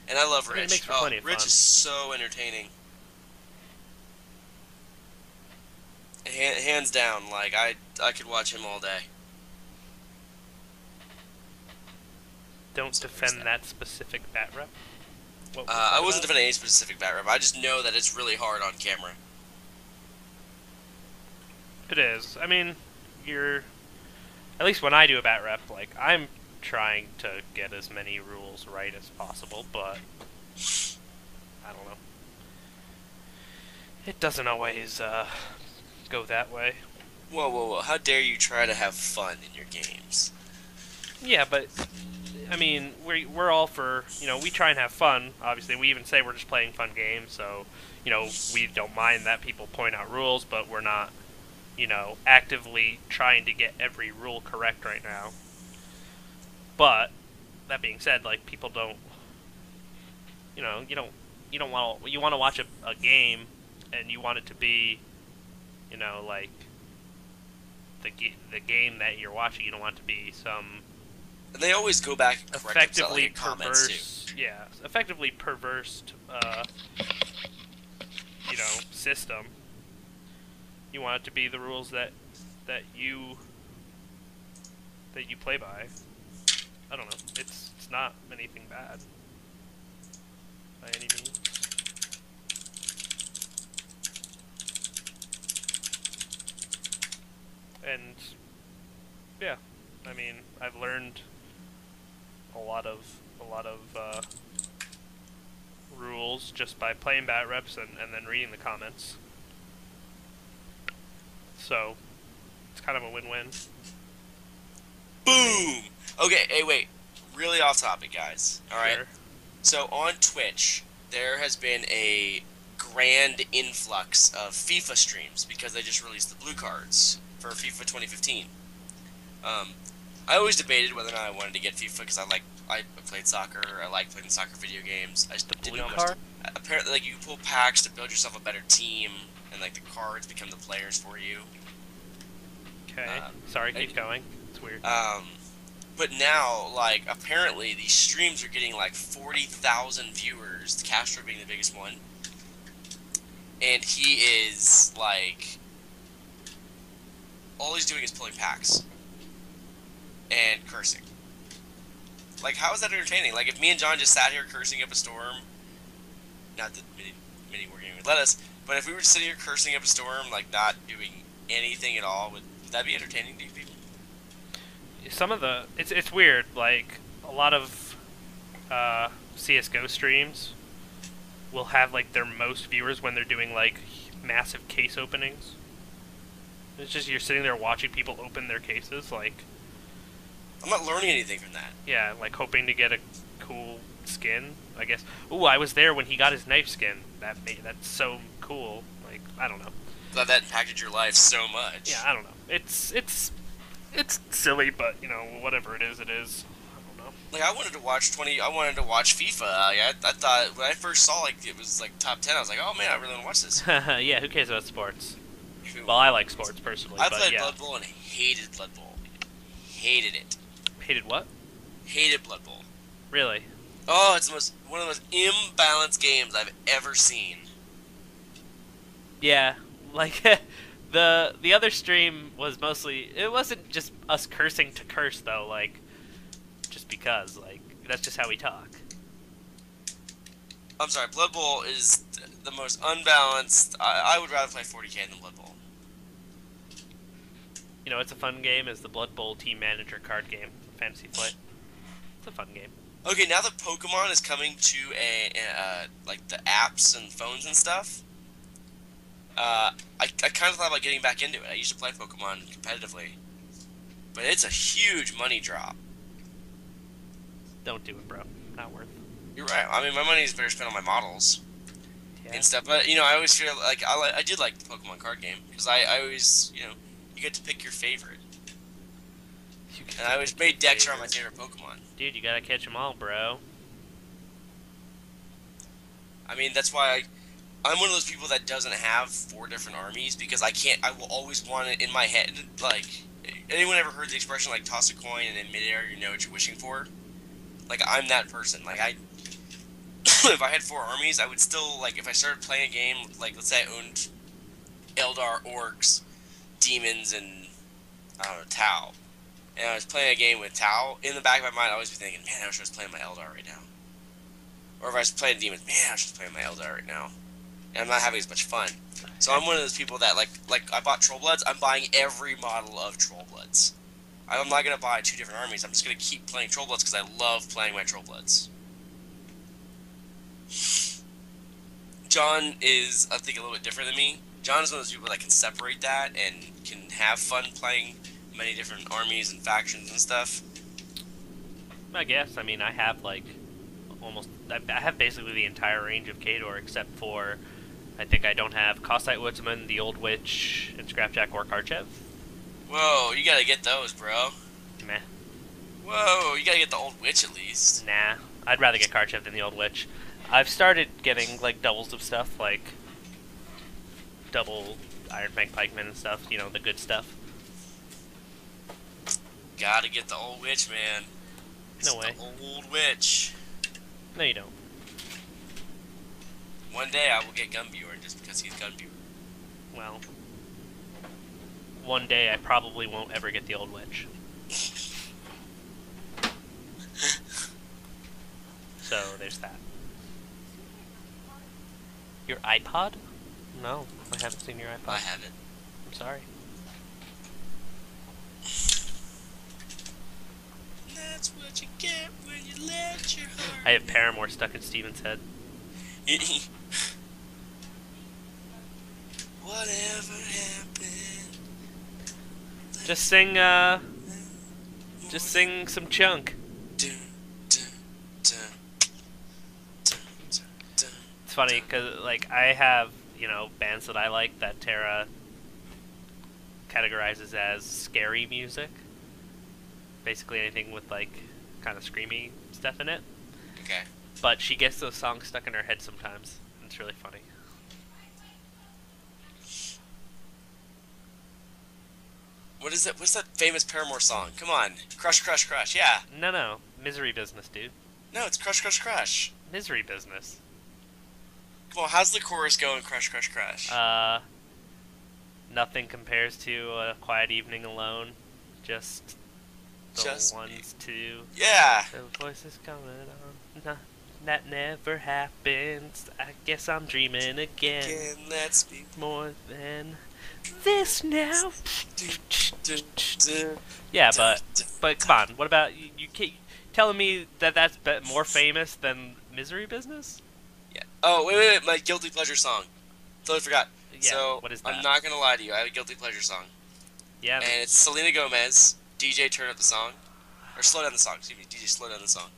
And I love Rich. It makes for plenty of Rich fun. is so entertaining. Hands down, like I could watch him all day. Don't So there's defend that specific bat rep. What was I that wasn't about? defending any specific bat rep. I just know that it's really hard on camera. It is. I mean, you're... At least when I do a bat rep, like, I'm trying to get as many rules right as possible, but... I don't know. It doesn't always, go that way. Whoa, whoa, whoa! How dare you try to have fun in your games? Yeah, but... I mean, we're all for... You know, we try and have fun. Obviously, we even say we're just playing fun games, so... You know, we don't mind that people point out rules, but we're not... You know, actively trying to get every rule correct right now. But that being said, like, people don't, you know, you don't want you want to watch a game and you want it to be, you know, like the game that you're watching. You don't want it to be some And they always go back and correct themselves effectively in comments too. perverse, yeah, effectively perverse, you know, system. You want it to be the rules that you play by. I don't know. It's not anything bad by any means. And yeah, I mean, I've learned a lot of rules just by playing bat reps and then reading the comments. So it's kind of a win-win. Boom! Okay, hey, wait. Really off topic, guys. Alright? Sure. So, on Twitch, there has been a grand influx of FIFA streams because they just released the blue cards for FIFA 2015. I always debated whether or not I wanted to get FIFA because I played soccer, I like playing soccer video games. I just The didn't blue know much. card? Apparently, like, you can pull packs to build yourself a better team, and, like, the cards become the players for you. Okay. Sorry, keep going. It's weird. But now, like, apparently these streams are getting like 40,000 viewers, Castro being the biggest one. And he is, like, all he's doing is pulling packs. And cursing. Like, how is that entertaining? Like, if me and John just sat here cursing up a storm, not that many war gaming would let us, but if we were sitting here cursing up a storm, like, not doing anything at all, would that be entertaining to you people? Some of the it's weird. Like a lot of CS:GO streams will have like their most viewers when they're doing like massive case openings. It's just you're sitting there watching people open their cases, like I'm not learning anything from that. yeah, like hoping to get a cool skin. I guess. Ooh, I was there when he got his knife skin. That's so cool. Like I don't know. Glad that impacted your life so much. Yeah, I don't know. It's silly, but you know, whatever it is, it is. I don't know. Like, I wanted to watch FIFA. Like, I thought when I first saw like it was like top 10, I was like, oh man, I really want to watch this. Yeah, who cares about sports? Well, I like sports personally, I but played yeah. Blood Bowl and hated Blood Bowl. Hated it. Hated what? Hated Blood Bowl. Really? Oh, it's one of the most imbalanced games I've ever seen. Yeah, like the other stream was mostly. It wasn't just us cursing to curse though, like just because, like that's just how we talk. I'm sorry, Blood Bowl is the most unbalanced. I would rather play 40k than Blood Bowl. You know, it's a fun game. Is the Blood Bowl team manager card game, fantasy play. It's a fun game. Okay, now that Pokemon is coming to like the apps and phones and stuff, I kind of thought about getting back into it. I used to play Pokemon competitively, but it's a huge money drop. Don't do it, bro. Not worth. You're right. I mean, my money is better spent on my models Yeah. and stuff. But you know, I always feel like I did like the Pokemon card game because I always, you know, you get to pick your favorite, and I always made Dexter my favorite Pokemon. Dude, you gotta catch them all, bro. I mean, that's why I'm one of those people that doesn't have 4 different armies because I can't. I will always want it in my head. Like, anyone ever heard the expression like toss a coin and in midair you know what you're wishing for? Like, I'm that person. Like, if I had 4 armies, I would still, like, if I started playing a game, like, let's say I owned Eldar Orcs, demons and I don't know Tau, and I was playing a game with Tau. In the back of my mind, I always be thinking, man, I wish I was playing my Eldar right now. Or if I was playing demons, man, I wish I was playing my Eldar right now. And I'm not having as much fun. So I'm one of those people that like I bought Trollbloods. I'm buying every model of Trollbloods. I'm not gonna buy 2 different armies. I'm just gonna keep playing Trollbloods because I love playing my Trollbloods. John is, I think, a little bit different than me. John is one of those people that can separate that and can have fun playing many different armies and factions and stuff. I guess. I mean, I have like I have basically the entire range of Khador except for I think I don't have Cossite Woodsman, the Old Witch, and Scrapjack or Karchev. Whoa, you gotta get those, bro. Meh. Whoa, you gotta get the Old Witch at least. Nah, I'd rather get Karchev than the Old Witch. I've started getting like doubles of stuff, like double Iron Fang Pikemen and stuff, you know, the good stuff. Gotta get the Old Witch, man. It's No way. The Old Witch. No, you don't. One day I will get Gunbjorn just because he's Gunbjorn. Well, one day I probably won't ever get the Old Witch. So, there's that. Your iPod? No, I haven't seen your iPod. I haven't. I'm sorry. That's what you get when you let your heart. I have Paramore stuck in Steven's head. Whatever happened. Just sing some Chunk. It's funny, because, like, I have, you know, bands that I like that Tara categorizes as scary music. Basically anything with, like, kind of screamy stuff in it. Okay. But she gets those songs stuck in her head sometimes. It's really funny. What is it? What's that famous Paramore song? Come on. Crush, crush, crush. Yeah. No. Misery Business, dude. No, it's Crush, crush, crush. Misery Business. Come on, how's the chorus go in Crush, crush, crush? Nothing compares to a quiet evening alone. Just the ones to... Yeah. The voices coming on. No, that never happens. I guess I'm dreaming again. Let's be more than this now. Yeah, but come on. What about you telling me that that's more famous than Misery Business? Yeah. Oh, wait. My guilty pleasure song. Totally forgot. Yeah, so, what is that? I'm not going to lie to you. I have a guilty pleasure song. Yeah. And it's Selena Gomez. DJ, turn up the song. Or slow down the song. Excuse me. DJ, slow down the song.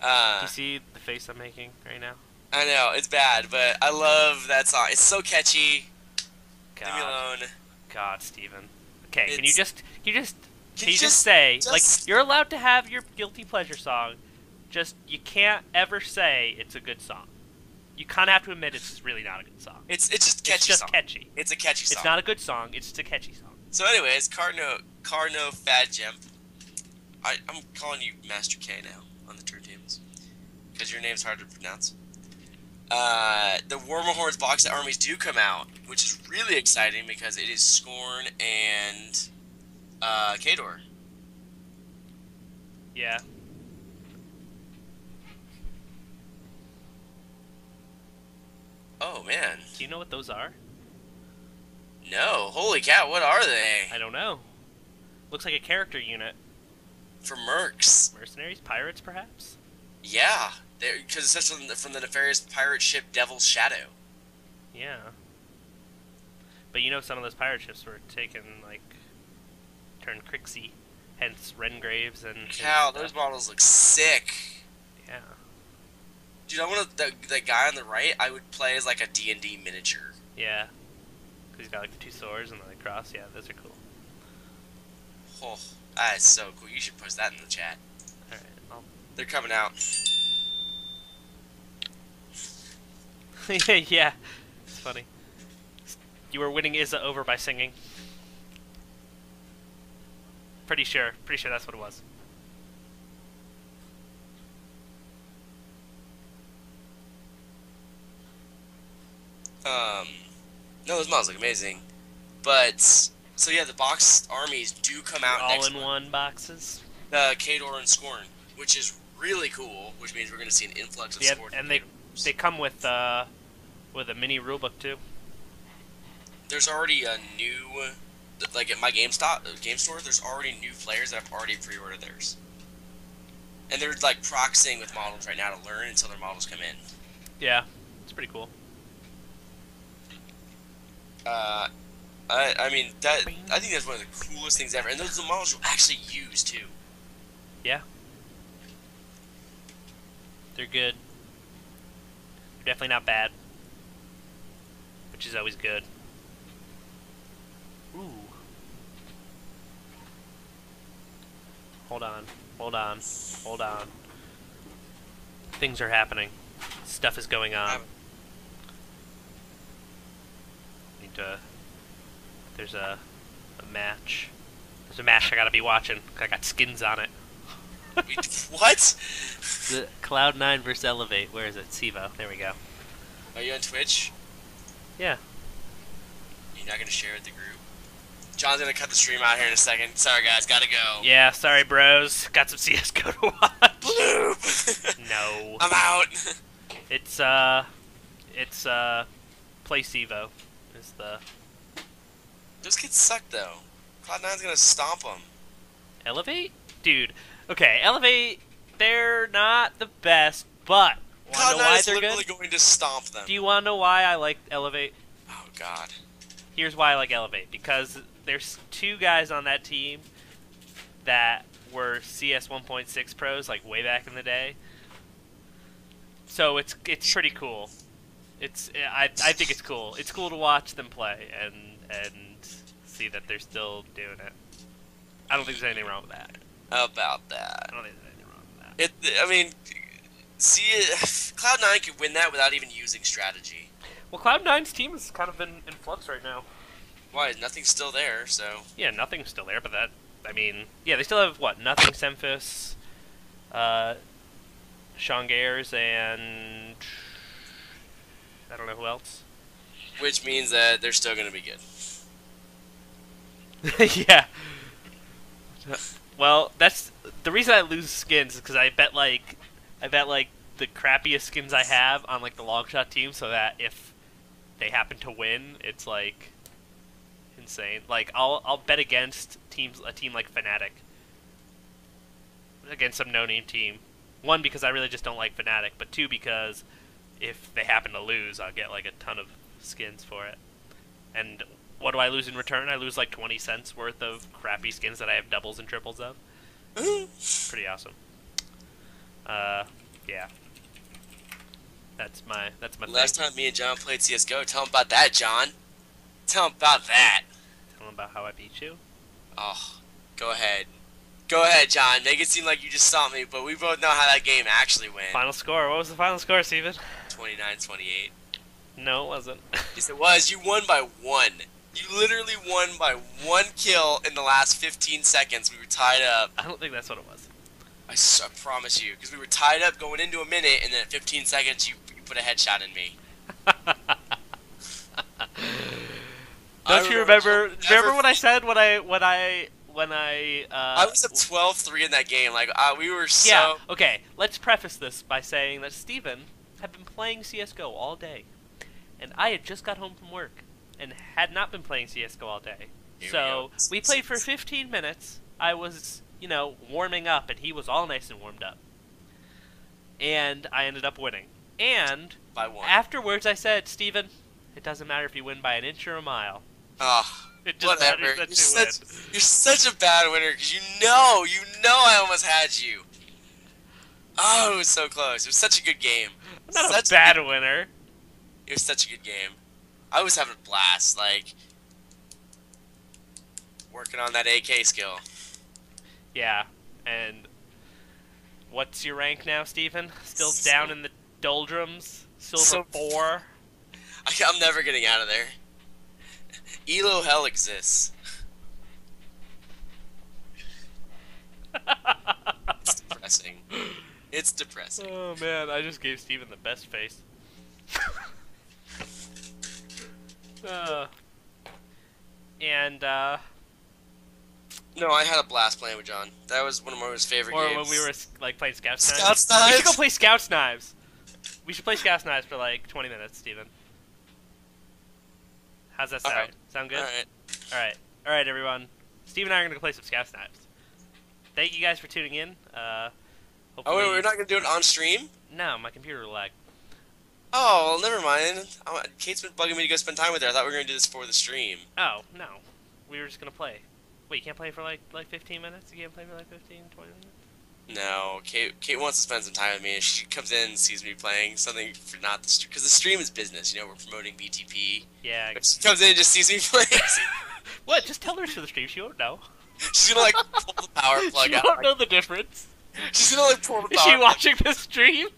Do you see the face I'm making right now? I know. It's bad, but I love that song. It's so catchy. Leave me alone. God, Steven. Okay, can you It's- just just say, like, just- you're allowed to have your guilty pleasure song, just, you can't ever say it's a good song. You kind of have to admit it's really not a good song. It's just catchy It's just song. catchy. It's a catchy song. It's not a good song, it's just a catchy song. So anyways, Carno Fad Jump. I'm calling you Master K now on the turntables. Because your name's hard to pronounce. The Wormhorns box set armies do come out, which is really exciting because it is Scorn and Khador. Yeah. Oh man. Do you know what those are? No. Holy cow, what are they? I don't know. Looks like a character unit. For Mercs. Mercenaries? Pirates, perhaps? Yeah. Because it says from the nefarious pirate ship Devil's Shadow. Yeah. But you know some of those pirate ships were taken, like, turned Crixie. Hence Rengraves and... Cow, those models look sick. Yeah. Dude, I want the guy on the right, I would play as like a D&D miniature. Yeah. Because he's got, like, the two swords and the cross. Yeah, those are cool. Oh, that is so cool. You should post that in the chat. Alright, They're coming out. yeah. It's funny. You were winning Izza over by singing. Pretty sure that's what it was. No, those models look amazing. But so yeah, the box armies do come out next month. All-in-one boxes. The Kador and Scorn, which is really cool. Which means we're going to see an influx of Yeah, Scorn. and they come with a mini rulebook too. There's already a new, like at my game store. There's already new players that have already pre-ordered theirs, and they're like proxying with models right now to learn until their models come in. Yeah, it's pretty cool. I mean I think that's one of the coolest things ever, and those are the models you'll actually use too. Yeah, they're good. They're definitely not bad, which is always good. Ooh. Hold on. Hold on. Hold on. Things are happening. Stuff is going on. Need to... There's a match. There's a match I gotta be watching. I got skins on it. What? The Cloud9 versus Elevate. Where is it? Sivo. There we go. Are you on Twitch? Yeah. You're not gonna share with the group. John's gonna cut the stream out here in a second. Sorry guys, gotta go. Yeah, sorry bros. Got some CSGO to watch. Bloop! No. I'm out. It's Play Sivo is the... Those kids suck though. Cloud9's gonna stomp them. Elevate? Dude. Okay, Elevate, they're not the best, but wanna know Cloud9 why is they're literally good? going to stomp them. Do you wanna know why I like Elevate? Oh god. Here's why I like Elevate. Because there's two guys on that team that were CS 1.6 pros, like way back in the day. So it's pretty cool. I think it's cool. It's cool to watch them play and see that they're still doing it. I don't think there's anything wrong with that. About that. I don't think there's anything wrong with that. I mean, see, Cloud9 could win that without even using strategy. Well, Cloud9's team is kind of in flux right now. Why? Nothing's still there, so... Yeah, nothing's still there, but that... I mean, yeah, they still have, what, Nothing, Semphis, Shangairs, and... I don't know who else. Which means that they're still going to be good. Yeah. Well, that's... The reason I lose skins is because I bet, like, the crappiest skins I have on, like, the longshot team, so that if they happen to win, it's, like... insane. Like I'll bet against a team like Fnatic against some no-name team. One, because I really just don't like Fnatic, but two, because if they happen to lose, I'll get like a ton of skins for it. And what do I lose in return? I lose like 20 cents worth of crappy skins that I have doubles and triples of. Pretty awesome. Yeah. That's my Last thing. time me and John played CSGO, tell him about that, John. Tell him about that. Tell them about how I beat you. Oh, go ahead. Go ahead, John. Make it seem like you just stomped me, but we both know how that game actually went. Final score. What was the final score, Steven? 29-28. No, it wasn't. Yes, it was. You won by 1. You literally won by 1 kill in the last 15 seconds. We were tied up. I don't think that's what it was. I promise you, because we were tied up going into a minute, and then at 15 seconds you put a headshot in me. Don't you remember? Remember what I said when I was up 12-3 in that game. Like we were so. Yeah. Okay. Let's preface this by saying that Steven had been playing CS:GO all day, and I had just got home from work and had not been playing CS:GO all day. So we played for 15 minutes. I was, warming up, and he was all nice and warmed up, and I ended up winning. And by 1. Afterwards, I said, Steven, it doesn't matter if you win by an inch or a mile. Oh, it just whatever. matters that You're such a bad winner because you know I almost had you. Oh, it was so close. It was such a good game. I'm not a bad winner. It was such a good game. I was having a blast, like working on that AK skill. Yeah, and what's your rank now, Steven? Still down in the doldrums? Silver 4? I'm never getting out of there. Elo hell exists. It's depressing. It's depressing. Oh man, I just gave Steven the best face. and No, I had a blast playing with John. That was one of my most favorite or games. when we were like playing Scouts Knives. Scouts We should Knives? go play Scouts Knives. We should play Scouts Knives for like 20 minutes, Steven. How's that sound? Alright. Sound good? Alright. All right, everyone. Steve and I are gonna go play some Scouts Knives. Thank you guys for tuning in. Oh, Hopefully... wait, we're not going to do it on stream? No, my computer will lag. Oh, well, never mind. Kate's been bugging me to go spend time with her. I thought we were going to do this for the stream. Oh no, we were just gonna play. Wait, you can't play for like 15 minutes? You can't play for like 15, 20 minutes? No, Kate wants to spend some time with me, and she comes in and sees me playing something for not the stream. Because the stream is business, you know, we're promoting BTP. Yeah. But she comes in and just sees me playing. What? Just tell her it's for the stream. She won't know. She's going to, like, pull the power plug She out. won't know the difference. She's going to, like, pull the Is power she watching the stream?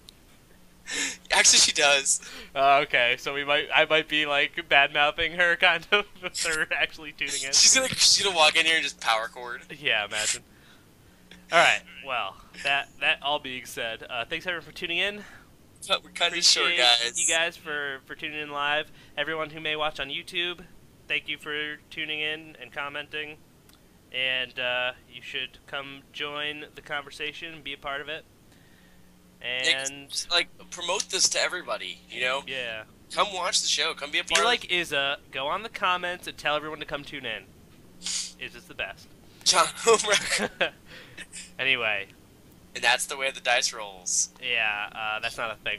Actually, she does. Okay, so I might be like bad mouthing her kind of with her actually tuning in. She's gonna walk in here and just power chord. Yeah, imagine. All right, well, that all being said, thanks everyone for tuning in. But we're kind of short, Appreciate guys. you guys for tuning in live. Everyone who may watch on YouTube, thank you for tuning in and commenting. And you should come join the conversation and be a part of it. And just, like, promote this to everybody, you know? yeah, Come watch the show. Come be a part be of like Izza. Go on the comments and tell everyone to come tune in. Izza's the best. John Homework. Anyway, And that's the way the dice rolls. yeah, that's not a thing.